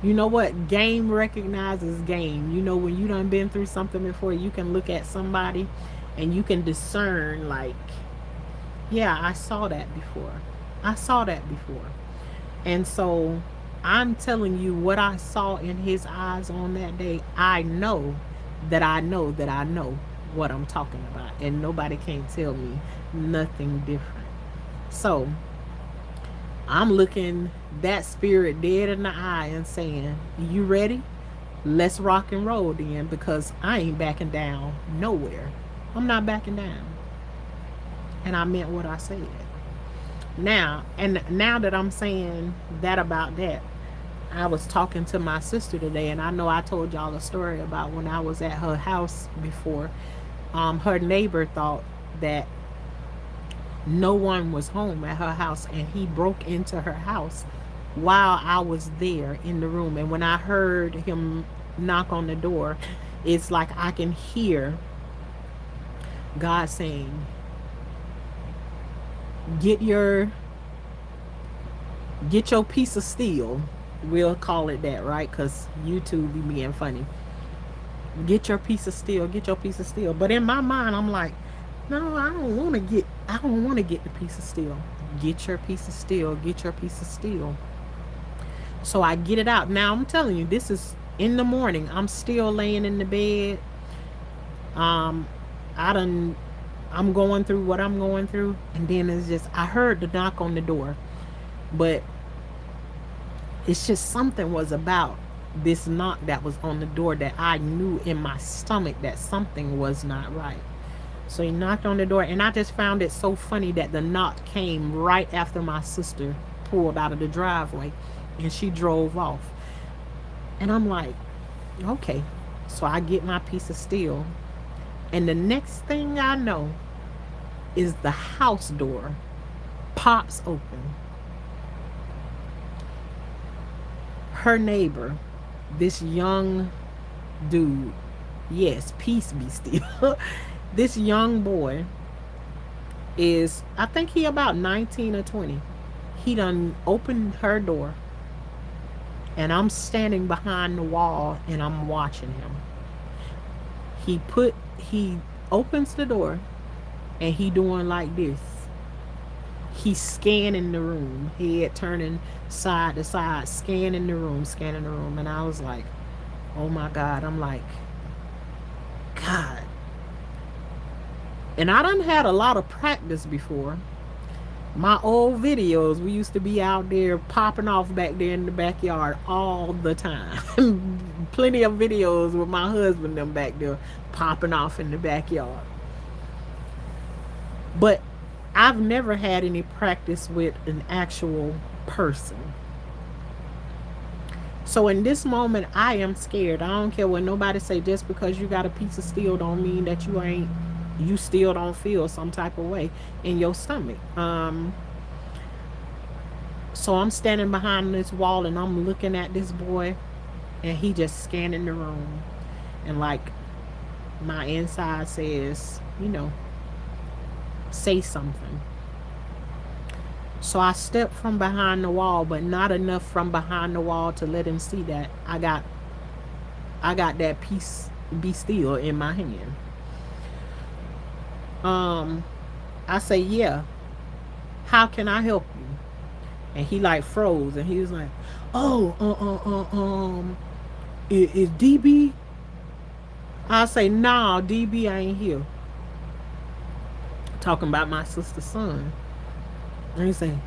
[SPEAKER 1] you know what? Game recognizes game. When you done been through something before, you can look at somebody and you can discern, like, yeah, I saw that before. I saw that before. And so I'm telling you what I saw in his eyes on that day. I know that I know that I know what I'm talking about. And nobody can tell me nothing different. So I'm looking that spirit dead in the eye and saying, you ready? Let's rock and roll then, because I ain't backing down nowhere. I'm not backing down. And I meant what I said. Now that I'm saying that about that, I was talking to my sister today, and I know I told y'all a story about when I was at her house before. Her neighbor thought that no one was home at her house, and he broke into her house while I was there in the room. And when I heard him knock on the door, it's like I can hear God saying, get your piece of steel. We'll call it that, right? Because YouTube be being funny. Get your piece of steel, get your piece of steel. But in my mind, I'm like, no, I don't want to get the piece of steel. Get your piece of steel, get your piece of steel. So I get it out. Now I'm telling you, this is in the morning. I'm still laying in the bed. Um, I done I'm going through what I'm going through, and then it's just I heard the knock on the door. But it's just something was about this knock that was on the door that I knew in my stomach that something was not right. So he knocked on the door, and I just found it so funny that the knock came right after my sister pulled out of the driveway and she drove off. And I'm like, okay. So I get my piece of steel, and the next thing I know is the house door pops open. Her neighbor, this young dude, yes, peace be still. This young boy is, I think he about 19 or 20. He done opened her door, and I'm standing behind the wall and I'm watching him. He opens the door, and he doing like this. He's scanning the room, head turning side to side, scanning the room, scanning the room. And I was like, oh my God. I'm like, God. And I done had a lot of practice before. My old videos, we used to be out there popping off back there in the backyard all the time. Plenty of videos with my husband them back there popping off in the backyard. But I've never had any practice with an actual person. So in this moment, I am scared. I don't care what nobody say. Just because you got a piece of steel don't mean that you still don't feel some type of way in your stomach. So I'm standing behind this wall, and I'm looking at this boy, and he just scanning the room. And like my inside says, say something. So I stepped from behind the wall, but not enough from behind the wall to let him see that I got that piece be still in my hand. I say, yeah, how can I help you? And he like froze, and he was like, oh, is DB? I say, nah, DB ain't here. Talking about my sister's son. And he say,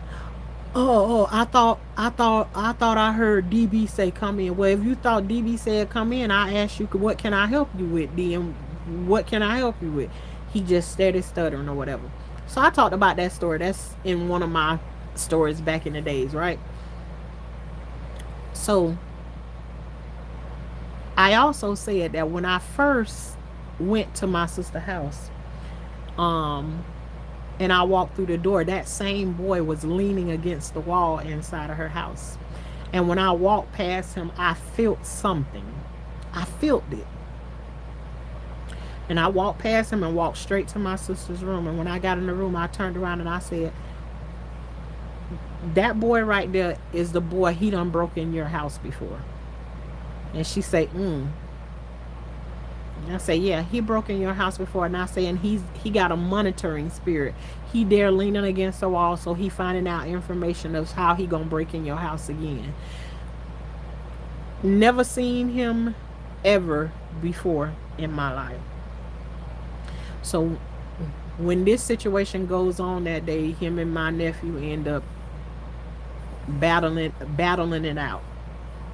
[SPEAKER 1] oh, I thought I heard DB say come in. Well, if you thought DB said come in, I asked you, what can I help you with, DM? What can I help you with? He just started stuttering or whatever. So I talked about that story. That's in one of my stories back in the days, right? So I also said that when I first went to my sister's house, and I walked through the door, that same boy was leaning against the wall inside of her house. And when I walked past him, I felt something. I felt it. And I walked past him and walked straight to my sister's room. And when I got in the room, I turned around and I said, that boy right there is the boy, he done broke in your house before. And she said, I say, yeah, he broke in your house before. And I say, and he got a monitoring spirit. He there leaning against the wall, so he finding out information of how he gonna break in your house again. Never seen him ever before in my life. So when this situation goes on that day, him and my nephew end up battling it out,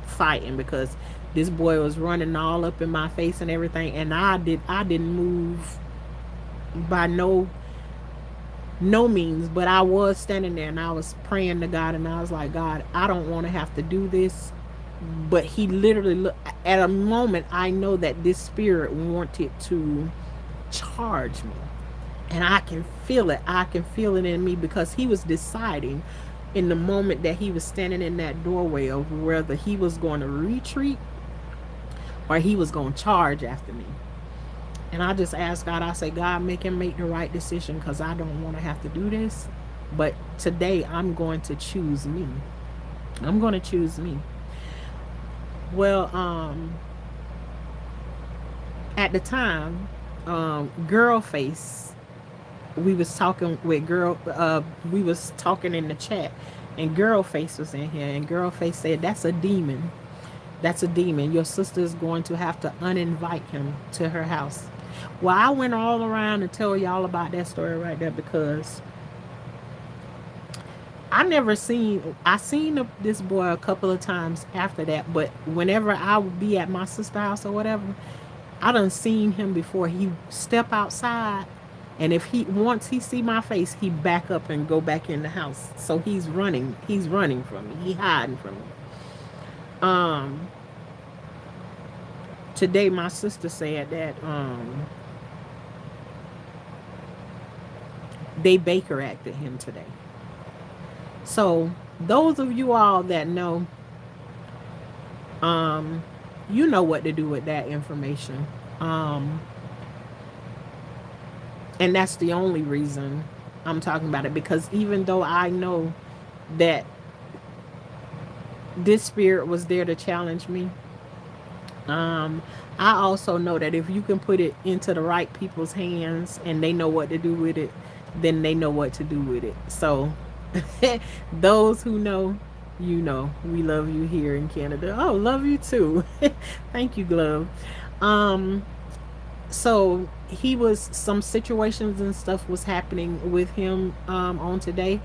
[SPEAKER 1] fighting, because this boy was running all up in my face and everything, and I didn't move by no means, but I was standing there and I was praying to God, and I was like, God, I don't want to have to do this. But he literally looked at a moment. I know that this spirit wanted to charge me, and I can feel it. I can feel it in me, because he was deciding in the moment that he was standing in that doorway of whether he was going to retreat or he was going to charge after me. And I just asked God, I say, God, make him make the right decision, because I don't want to have to do this. But today I'm going to choose me. I'm going to choose me. Well, at the time, girl face, we was talking with we was talking in the chat, and girl face was in here, and girl face said, that's a demon. That's a demon. Your sister is going to have to uninvite him to her house. Well, I went all around and tell y'all about that story right there, because I seen this boy a couple of times after that, but whenever I would be at my sister's house or whatever, I done seen him before. He step outside, and if once he see my face, he back up and go back in the house. So he's running from me. He hiding from me. Today my sister said that they Baker acted him today. So those of you all that know, you know what to do with that information. And that's the only reason I'm talking about it, because even though I know that this spirit was there to challenge me, I also know that if you can put it into the right people's hands and they know what to do with it, then they know what to do with it. So those who know, you know, we love you here in Canada. Oh, love you too. Thank you, Glove. So some situations and stuff was happening with him on today,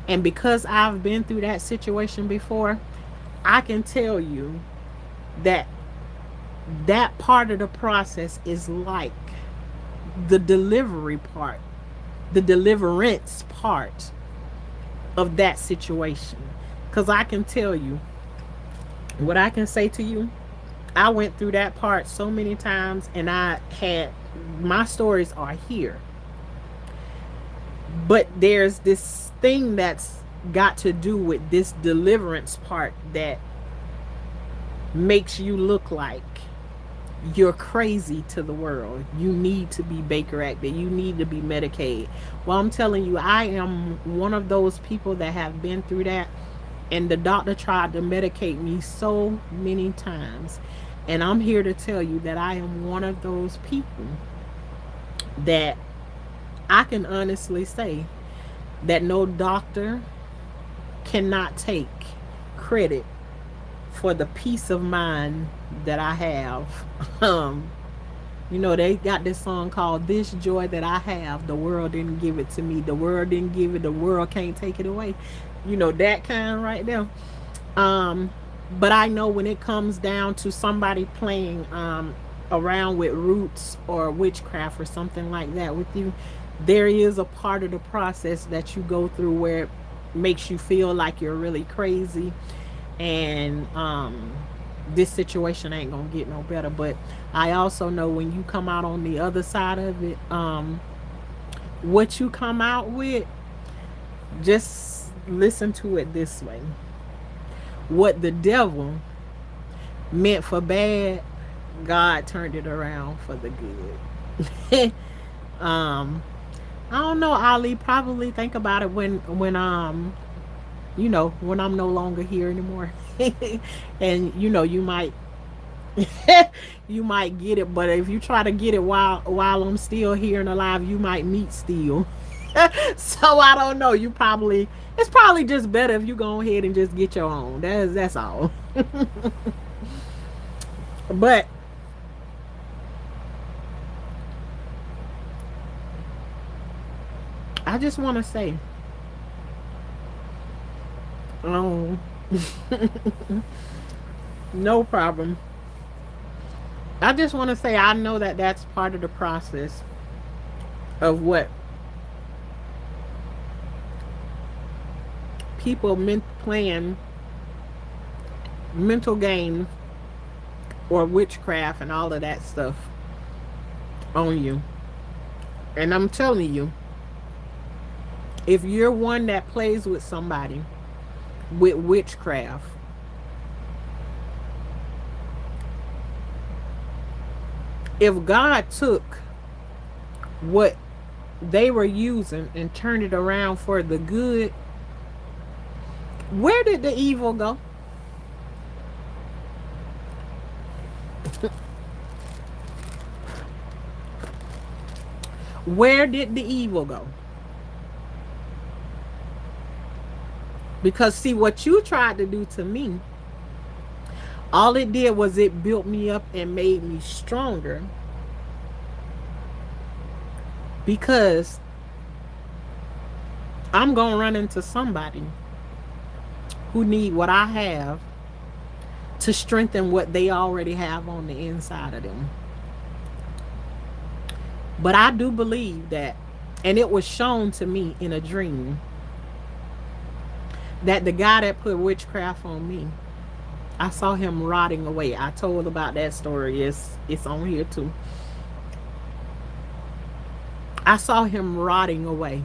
[SPEAKER 1] and because I've been through that situation before, I can tell you that that part of the process is like the delivery part, the deliverance part of that situation. Because I can tell you, what I can say to you, I went through that part so many times, and my stories are here. But there's this thing that's got to do with this deliverance part that makes you look like you're crazy to the world. You need to be Baker acted. You need to be Medicaid. Well, I'm telling you, I am one of those people that have been through that, and the doctor tried to medicate me so many times. And I'm here to tell you that I am one of those people that I can honestly say that no doctor cannot take credit for the peace of mind that I have. You know, they got this song called "This Joy That I Have, the world didn't give it to me. The world didn't give it, the world can't take it away." You know, that kind right there. But I know when it comes down to somebody playing around with roots or witchcraft or something like that with you, there is a part of the process that you go through where it makes you feel like you're really crazy, and this situation ain't gonna get no better. But I also know when you come out on the other side of it, what you come out with, just listen to it this way: what the devil meant for bad, God turned it around for the good. I don't know, Ali, probably think about it when you know, when I'm no longer here anymore. And you know, you might You might get it, but if you try to get it while I'm still here and alive, you might meet still. So I don't know. It's probably just better if you go ahead and just get your own. That's all. But I just want to say, um, no problem. I just want to say I know that that's part of the process of what people playing mental games or witchcraft and all of that stuff on you. And I'm telling you, if you're one that plays with somebody with witchcraft, if God took what they were using and turned it around for the good, where did the evil go? Where did the evil go? Because see, what you tried to do to me, all it did was it built me up and made me stronger, because I'm going to run into somebody who need what I have to strengthen what they already have on the inside of them. But I do believe that, and it was shown to me in a dream, that the guy that put witchcraft on me, I saw him rotting away. I told about that story. It's on here too. I saw him rotting away.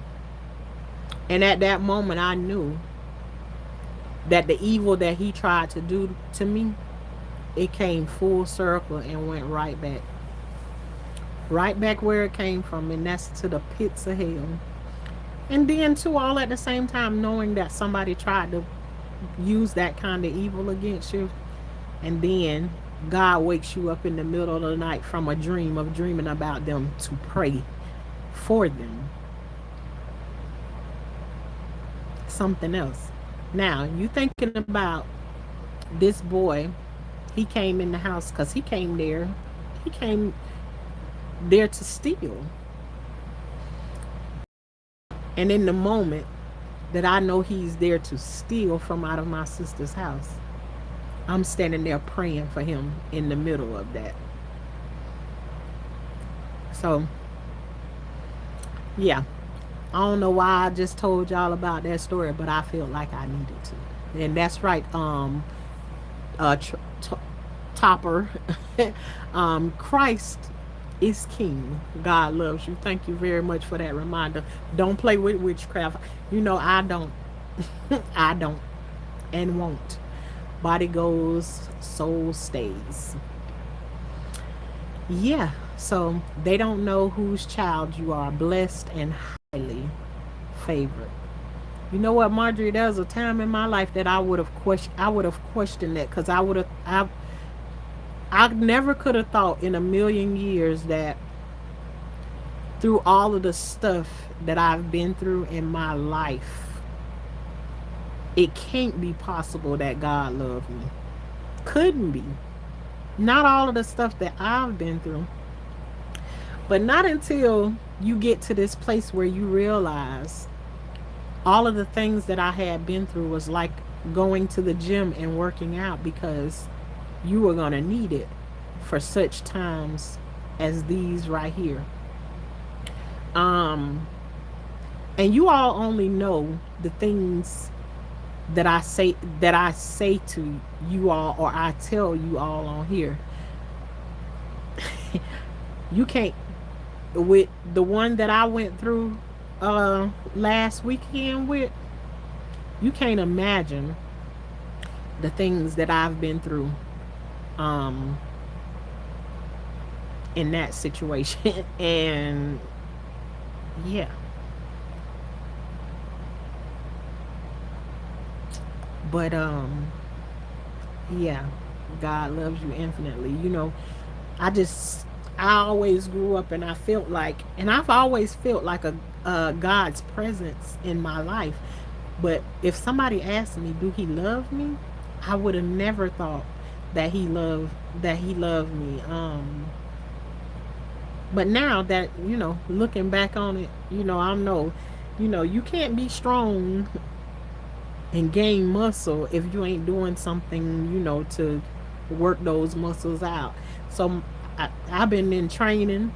[SPEAKER 1] And at that moment I knew that the evil that he tried to do to me, it came full circle and went right back. Right back where it came from, and that's to the pits of hell. And then too, all at the same time, knowing that somebody tried to use that kind of evil against you, and then God wakes you up in the middle of the night from a dream of dreaming about them to pray for them. Something else. Now, you thinking about this boy, he came in the house because he came there to steal. And in the moment that I know he's there to steal from out of my sister's house, I'm standing there praying for him in the middle of that. So, yeah. I don't know why I just told y'all about that story, but I felt like I needed to. And that's right, Topper. Christ is King. God loves you. Thank you very much for that reminder. Don't play with witchcraft. You know, I don't. I don't and won't. Body goes, soul stays. Yeah, so they don't know whose child you are. Blessed and highly favored. You know what, Marjorie? There was a time in my life that I would have questioned that, because I never could have thought in a million years that through all of the stuff that I've been through in my life, it can't be possible that God loved me. Couldn't be. Not all of the stuff that I've been through. But not until you get to this place where you realize all of the things that I had been through was like going to the gym and working out, because you were going to need it for such times as these right here. And you all only know the things that I say to you all, or I tell you all on here. You can't, with the one that I went through last weekend with, you can't imagine the things that I've been through in that situation. And yeah, but yeah, God loves you infinitely. I just I always grew up and I felt like, and I've always felt like a God's presence in my life. But if somebody asked me, "Do He love me?" I would have never thought that He loved me. But now that looking back on it, I know, you can't be strong and gain muscle if you ain't doing something, to work those muscles out. So I've been in training.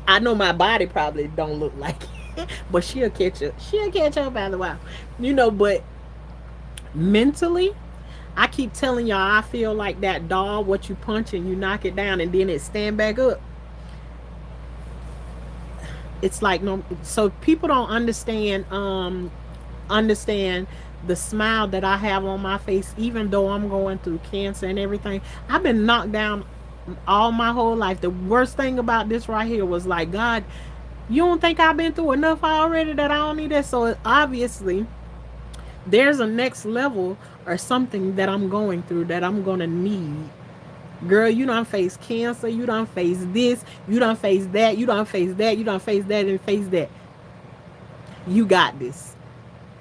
[SPEAKER 1] I know my body probably don't look like it, but she'll catch up. She'll catch up after a while, But mentally, I keep telling y'all, I feel like that doll. What you punch and you knock it down, and then it stand back up. It's like no. So people don't understand the smile that I have on my face, even though I'm going through cancer and everything. I've been knocked down all my whole life. The worst thing about this right here was like, God, you don't think I've been through enough already that I don't need that? So obviously, there's a next level or something that I'm going through that I'm gonna need. Girl, you done face cancer, you done face this, you done face that, you done face that, you done face that, and face that. You got this.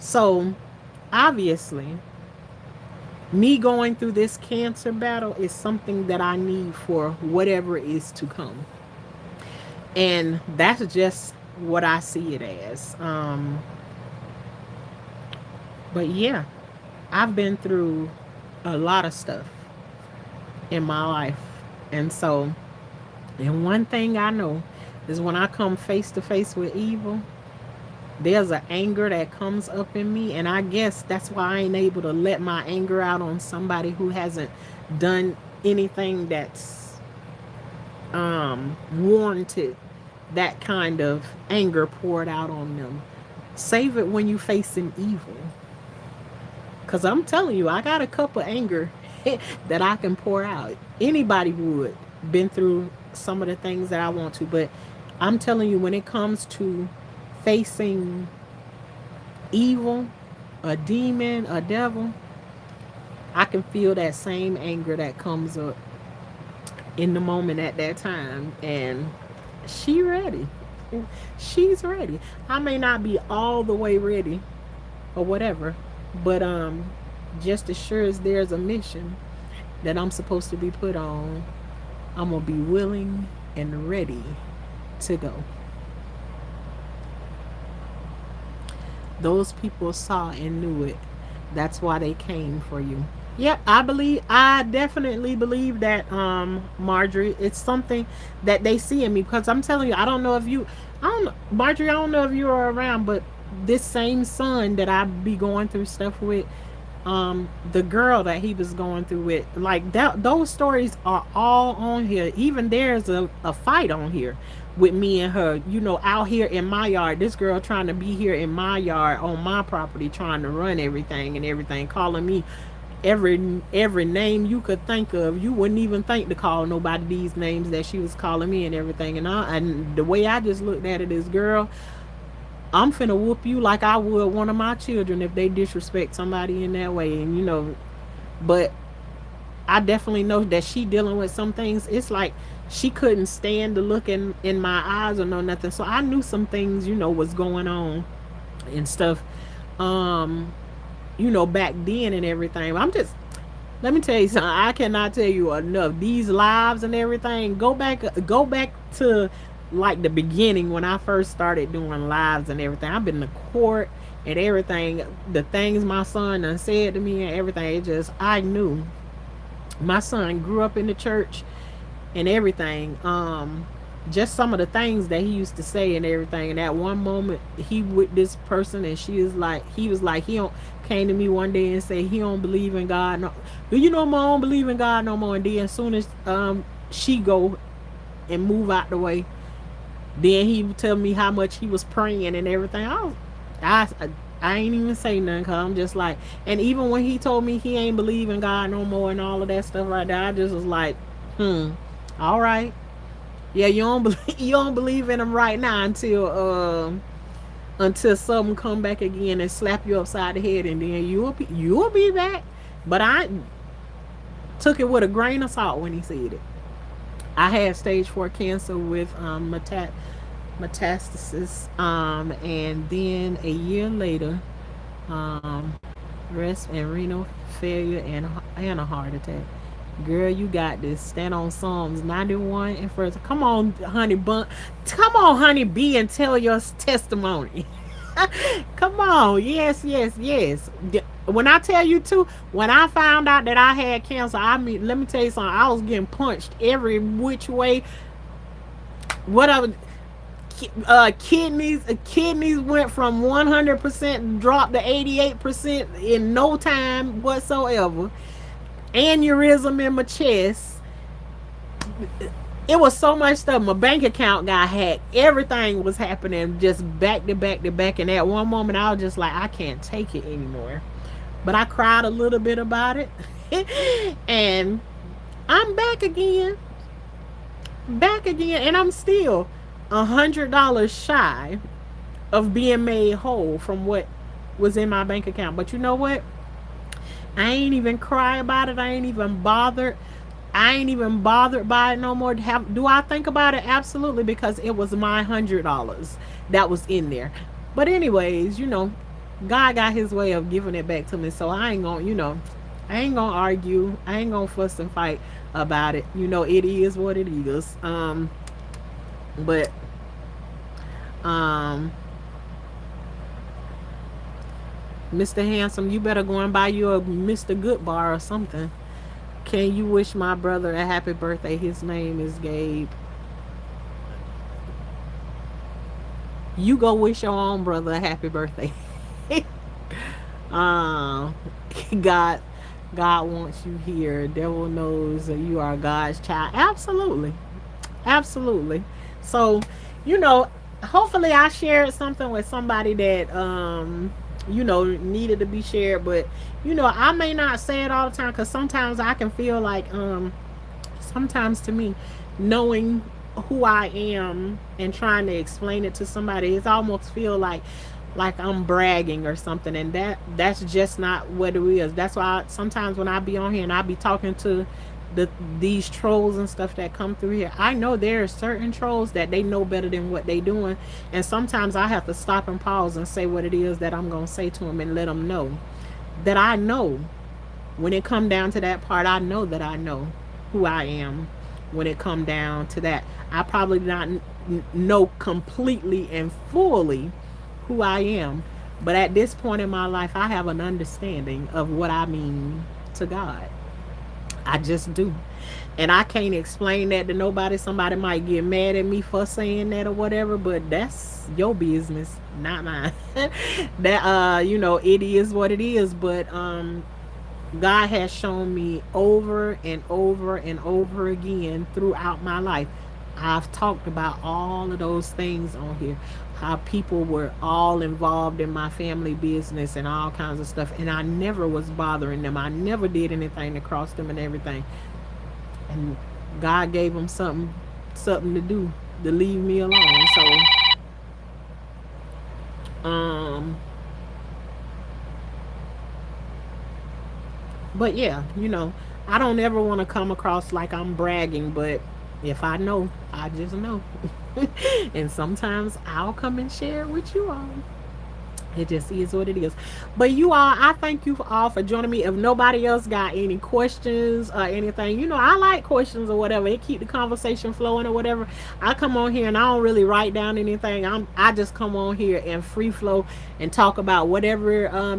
[SPEAKER 1] So obviously, me going through this cancer battle is something that I need for whatever is to come. And that's just what I see it as. But yeah, I've been through a lot of stuff in my life. And so, and one thing I know is when I come face to face with evil, there's an anger that comes up in me, and I guess that's why I ain't able to let my anger out on somebody who hasn't done anything that's warranted that kind of anger poured out on them. Save it when you facing evil, because I'm telling you, I got a cup of anger that I can pour out. Anybody would been through some of the things that I want to, but I'm telling you, when it comes to facing evil, a demon, a devil, I can feel that same anger that comes up in the moment at that time. And she ready. She's ready. I may not be all the way ready or whatever, but just as sure as there's a mission that I'm supposed to be put on, I'm gonna be willing and ready to go. Those people saw and knew it. That's why they came for you. Yep, I definitely believe that, Marjorie, it's something that they see in me, because I'm telling you, I don't, Marjorie, I don't know if you are around, but this same son that I be going through stuff with, the girl that he was going through with, like that, those stories are all on here. Even there's a fight on here with me and her, out here in my yard. This girl trying to be here in my yard on my property, trying to run everything and everything, calling me every name you could think of. You wouldn't even think to call nobody these names that she was calling me and everything. And the way I just looked at it is, girl, I'm finna whoop you like I would one of my children if they disrespect somebody in that way. And but I definitely know that she dealing with some things. It's like she couldn't stand to look in my eyes or no nothing. So I knew some things, was going on and stuff. Back then and everything. Let me tell you something. I cannot tell you enough. These lives and everything. Go back to like the beginning when I first started doing lives and everything. I've been to court and everything. The things my son done said to me and everything. I knew. My son grew up in the church and everything. Just some of the things that he used to say and everything. And at one moment, he with this person, and he was like, he don't came to me one day and said he don't believe in God. No, Mom, I don't believe in God no more. And then as soon as she go and move out the way, then he would tell me how much he was praying and everything. I ain't even say nothing, because I'm just like, and even when he told me he ain't believe in God no more and all of that stuff like that, I just was like, all right. Yeah, you don't believe in him right now until something come back again and slap you upside the head, and then you'll be back. But Took it with a grain of salt when he said it. I had stage 4 cancer with metastasis, and then a year later, um, breast and renal failure and a heart attack. Girl, you got this. Stand on Psalms 91 and first. Come on, honey bun. Come on, honey B, and tell your testimony. Come on. Yes, yes, yes. When I tell you to, when I found out that I had cancer, I mean, let me tell you something. I was getting punched every which way. What I would, kidneys went from 100% drop to 88% in no time whatsoever. Aneurysm in my chest. It was so much stuff. My bank account got hacked. Everything was happening just back to back to back. And at one moment, I was just like, I can't take it anymore. But I cried a little bit about it. And I'm back again. Back again. And I'm still $100 shy of being made whole from what was in my bank account. But you know what? I ain't even cry about it. I ain't even bothered. I ain't even bothered by it no more. Do I think about it? Absolutely, because it was my $100 that was in there. But anyways, God got his way of giving it back to me. So I ain't gonna, I ain't gonna argue. I ain't gonna fuss and fight about it. It is what it is. But Mr. Handsome, you better go and buy you a Mr. Good bar or something. Can you wish my brother a happy birthday? His name is Gabe. You go wish your own brother a happy birthday. God wants you here. Devil knows that you are God's child. Absolutely. Absolutely. So, hopefully I shared something with somebody that needed to be shared. But I may not say it all the time, because sometimes I can feel like sometimes to me, knowing who I am and trying to explain it to somebody, it's almost feel like I'm bragging or something, and that's just not what it is. That's why sometimes when I be on here and I be talking to these trolls and stuff that come through here, I know there are certain trolls that they know better than what they doing, and sometimes I have to stop and pause and say what it is that I'm gonna say to them, and let them know that I know when it come down to that part. I know that I know who I am when it come down to that. I probably not know completely and fully who I am, but at this point in my life, I have an understanding of what I mean to God. I just do. And I can't explain that to nobody. Somebody might get mad at me for saying that or whatever, but that's your business, not mine. That it is what it is. But God has shown me over and over and over again throughout my life. I've talked about all of those things on here. How people were all involved in my family business and all kinds of stuff, and I never was bothering them. I never did anything to cross them and everything. And God gave them something to do to leave me alone. So, but yeah, I don't ever want to come across like I'm bragging, but if I know, I just know. And sometimes I'll come and share it with you all. It just is what it is. But you all, I thank you all for joining me. If nobody else got any questions or anything, I like questions or whatever. It keep the conversation flowing or whatever. I come on here and I don't really write down anything. I just come on here and free flow and talk about whatever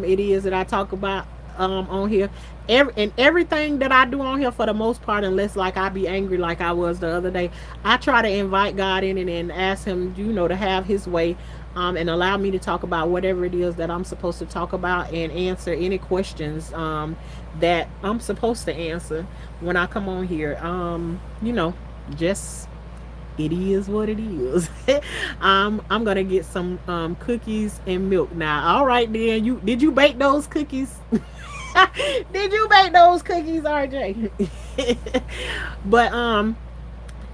[SPEAKER 1] it is that I talk about on here. Everything that I do on here, for the most part, unless like I be angry like I was the other day, I try to invite God in it and ask him, to have his way, and allow me to talk about whatever it is that I'm supposed to talk about, and answer any questions that I'm supposed to answer when I come on here. Just it is what it is. I'm gonna get some cookies and milk now. All right, then. Did you bake those cookies? Did you bake those cookies, RJ? But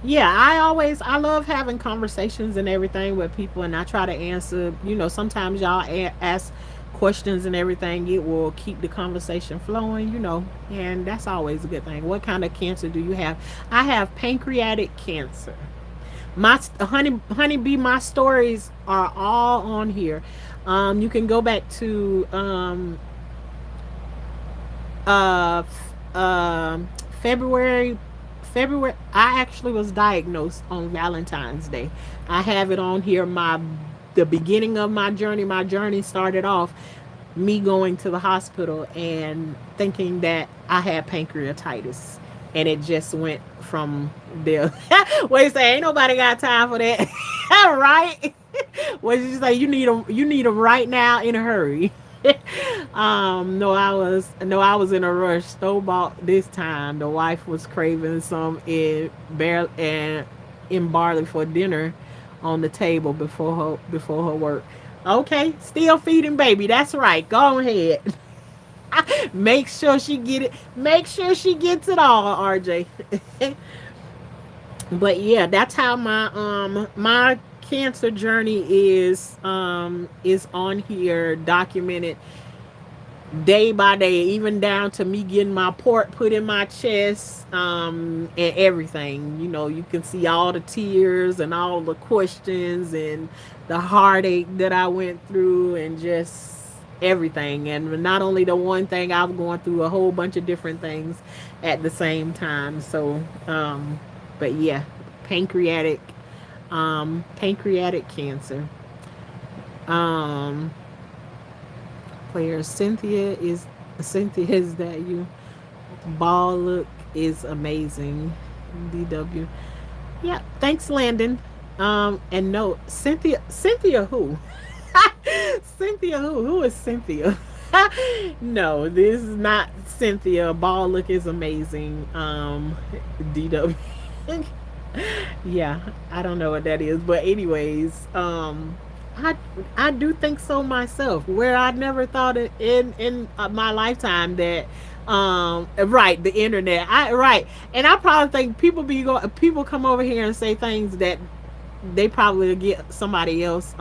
[SPEAKER 1] yeah, I love having conversations and everything with people, and I try to answer. Sometimes y'all ask questions and everything, it will keep the conversation flowing, and that's always a good thing. What kind of cancer do you have? I have pancreatic cancer. My honeybee, my stories are all on here. You can go back to uh, February. February. I actually was diagnosed on Valentine's Day. I have it on here. The beginning of my journey. My journey started off me going to the hospital and thinking that I had pancreatitis, and it just went from there. What you say? Ain't nobody got time for that, right? What you say? You need them. You need them right now in a hurry. No, I was in a rush. Store bought this time. The wife was craving some in barley for dinner on the table before her work. Okay, still feeding baby. That's right. Go ahead. Make sure she get it. Make sure she gets it all, RJ. But yeah, that's how my cancer journey is on here, documented day by day, even down to me getting my port put in my chest, and everything. You can see all the tears and all the questions and the heartache that I went through, and just everything. And not only the one thing, I was going through a whole bunch of different things at the same time. So but yeah, pancreatic pancreatic cancer. um Player Cynthia, is that you? Ball look is amazing. DW. Yeah, thanks, Landon. And no, Cynthia who? Cynthia who is Cynthia? No, this is not Cynthia. Ball look is amazing. DW. Yeah, I don't know what that is, but anyways, I do think so myself. Where I never thought it in my lifetime that right, the internet. Right, and I probably think people come over here and say things that they probably get somebody else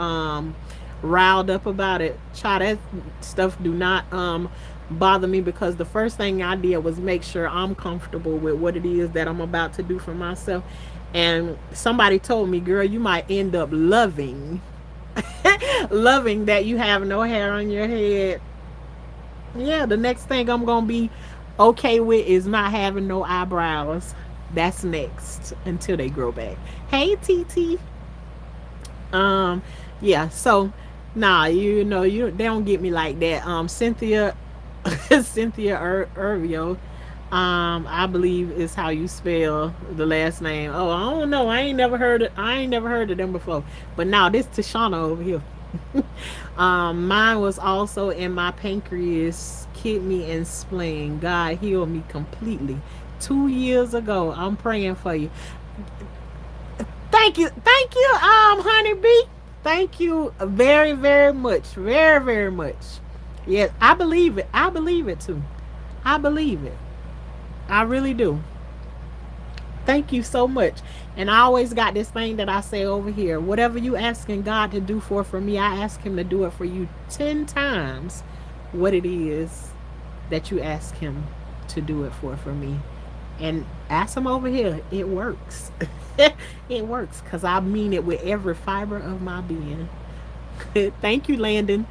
[SPEAKER 1] riled up about it. Try that stuff do not bother me, because the first thing I did was make sure I'm comfortable with what it is that I'm about to do for myself. And somebody told me, girl, you might end up loving loving that you have no hair on your head. Yeah, the next thing I'm gonna be okay with is not having no eyebrows. That's next until they grow back. Hey, TT. Yeah, so nah, they don't get me like that. Cynthia Cynthia Irvio, I believe is how you spell the last name. Oh, I don't know. I ain't never heard of them before. But now this Tashana over here. Mine was also in my pancreas, kidney, and spleen. God healed me completely 2 years ago. I'm praying for you. Thank you, honeybee. Thank you very, very much, very, very much. Yes, I believe it. I believe it too. I believe it. I really do. Thank you so much. And I always got this thing that I say over here. Whatever you asking God to do for me, I ask him to do it for you 10 times what it is that you ask him to do it for me. And ask him over here. It works. It works, because I mean it with every fiber of my being. Thank you, Landon.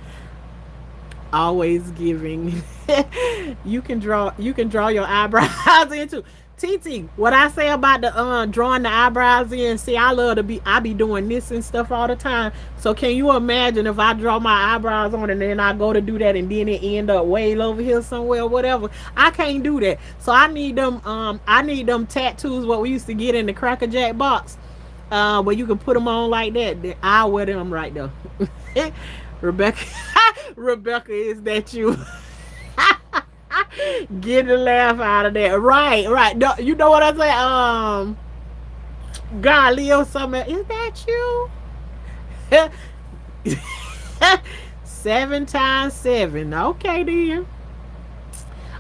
[SPEAKER 1] Always giving. You can draw your eyebrows into TT. What I say about the drawing the eyebrows in, see, I be doing this and stuff all the time. So can you imagine if I draw my eyebrows on and then I go to do that and then it end up way over here somewhere or whatever? I can't do that. So I need them tattoos what we used to get in the Cracker Jack box, where you can put them on like that. I'll wear them right there. Rebecca. Rebecca, is that you? Get the laugh out of that. Right. No, you know what I say? God, Leo Summer, is that you? 7 times 7. Okay, then.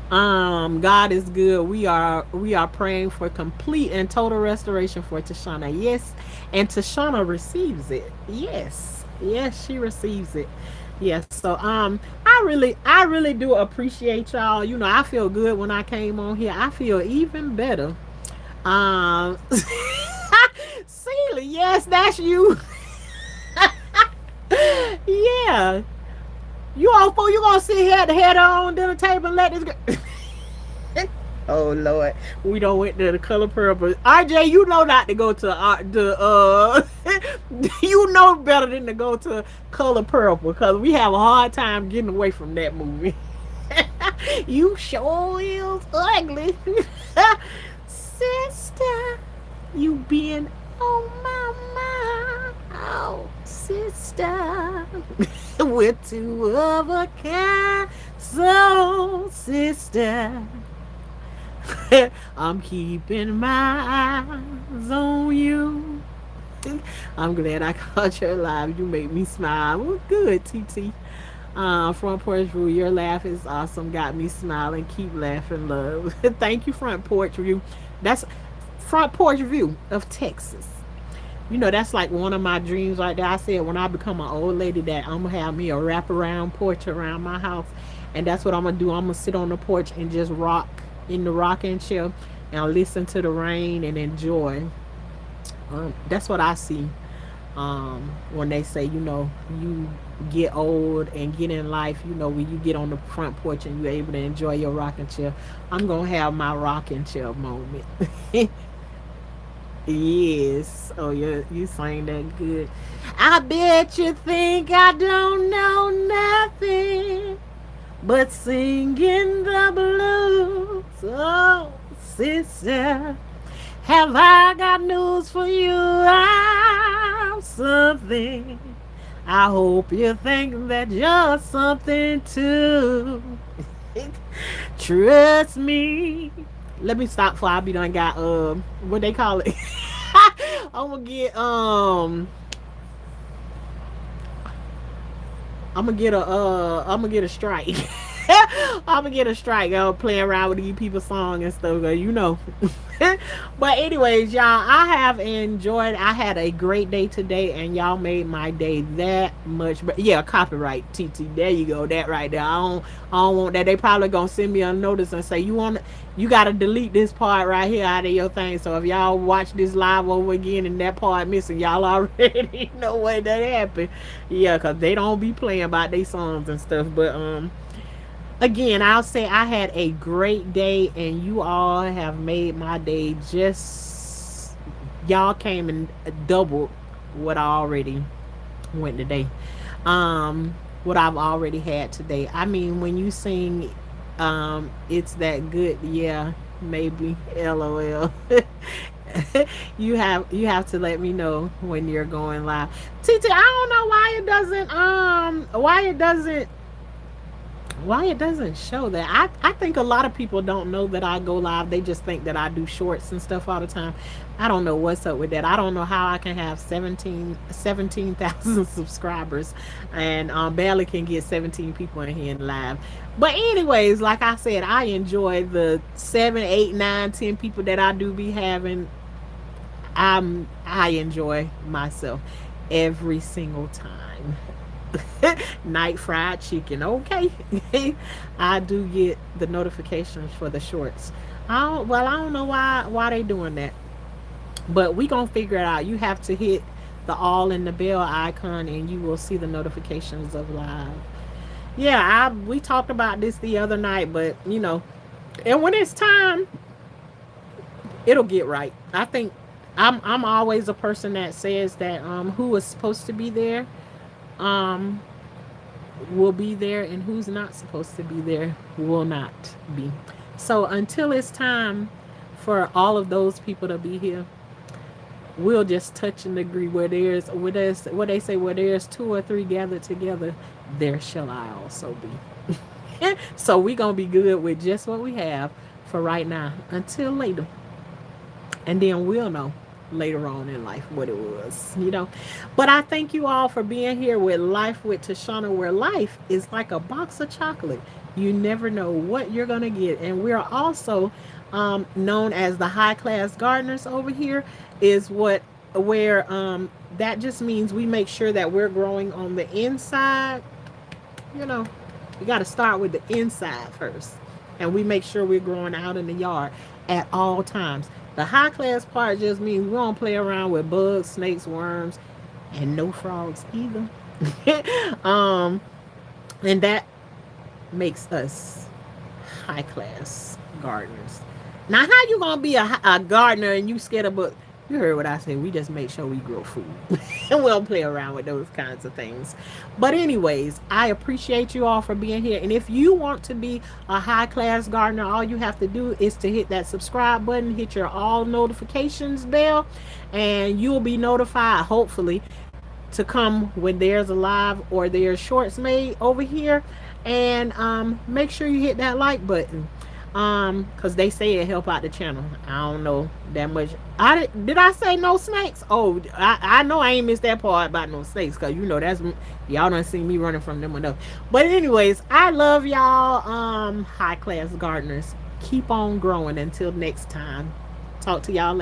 [SPEAKER 1] God is good. We are praying for complete and total restoration for Tashana. Yes, and Tashana receives it. Yes, she receives it. Yeah, so I really do appreciate y'all. You know, I feel good when I came on here. I feel even better. Celia, yes, that's you. Yeah. You all fool, you gonna sit here at the head on dinner table and let this go. Oh Lord, we don't went to the color purple. RJ, you know not to go to you know better than to go to color purple because we have a hard time getting away from that movie. You sure is ugly, sister. You been on my mind, oh sister. We're two of a kind, so sister. I'm keeping my eyes on you. I'm glad I caught your live. You make me smile. Well, good, TT. Front Porch View, your laugh is awesome. Got me smiling. Keep laughing, love. Thank you, Front Porch View. That's Front Porch View of Texas. You know, that's like one of my dreams right there. I said when I become an old lady that I'm gonna have me a wraparound porch around my house. And that's what I'm gonna do. I'm gonna sit on the porch and just rock in the rocking chair and listen to the rain and enjoy. That's what I see when they say, you know, you get old and get in life, you know, when you get on the front porch and you're able to enjoy your rocking chair. I'm gonna have my rocking chair moment. Yes. Oh, you sang that good. I bet you think I don't know nothing but singing the blues. Oh, sister, have I got news for you? I'm something. I hope you think that you're something too. Trust me. Let me stop before I be done got what they call it. I'm gonna get I'm gonna get a strike. I'm gonna get a strike. Playing around with these people's song and stuff, you know. But anyways, y'all, I have enjoyed. I had a great day today, and y'all made my day that much. But yeah, copyright TT. There you go. That right there. I don't want that. They probably gonna send me a notice and say you gotta delete this part right here out of your thing. So if y'all watch this live over again and that part missing, y'all already know what that happened. Yeah, cause they don't be playing about their songs and stuff. But again, I'll say I had a great day, and you all have made my day. Just y'all came and doubled what I already went today. What I've already had today. I mean, when you sing, it's that good. Yeah, maybe. LOL. You have to let me know when you're going live. TT, I don't know why it doesn't show that. I think a lot of people don't know that I go live. They just think that I do shorts and stuff all the time. I don't know what's up with that. I don't know how I can have 17,000 subscribers and barely can get 17 people in here in live. But anyways, like I said, I enjoy the 7, 8, 9, 10 people that I do be having. I enjoy myself every single time. Night fried chicken, okay. I do get the notifications for the shorts. I don't know why they doing that, but we gonna figure it out. You have to hit the all in the bell icon and you will see the notifications of live. Yeah, we talked about this the other night, but you know, and when it's time, it'll get right. I think I'm always a person that says that who is supposed to be there um will be there, and who's not supposed to be there will not be. So until it's time for all of those people to be here, we'll just touch and agree where there's what they say, where there's two or three gathered together, there shall I also be. So we gonna be good with just what we have for right now until later, and then we'll know later on in life what it was, you know. But I thank you all for being here with Life with Tashana, where life is like a box of chocolate. You never know what you're gonna get. And we're also known as the high class gardeners over here, is what where that just means we make sure that we're growing on the inside You know, we got to start with the inside first. And we make sure we're growing out in the yard at all times. The high class part just means we don't play around with bugs, snakes, worms, and no frogs either. um, and that makes us high class gardeners. Now, how you gonna be a gardener and you scared of bugs? You heard what I said. We just make sure we grow food and we'll play around with those kinds of things. But, anyways, I appreciate you all for being here. And if you want to be a high class gardener, all you have to do is to hit that subscribe button, hit your all notifications bell, and you'll be notified, hopefully, to come when there's a live or there's shorts made over here. And make sure you hit that like button, because they say it help out the channel. I don't know that much. Did I say no snakes? Oh, I know I ain't missed that part about no snakes, because you know that's y'all done see me running from them enough. But anyways, I love y'all, high class gardeners. Keep on growing. Until next time, talk to y'all later.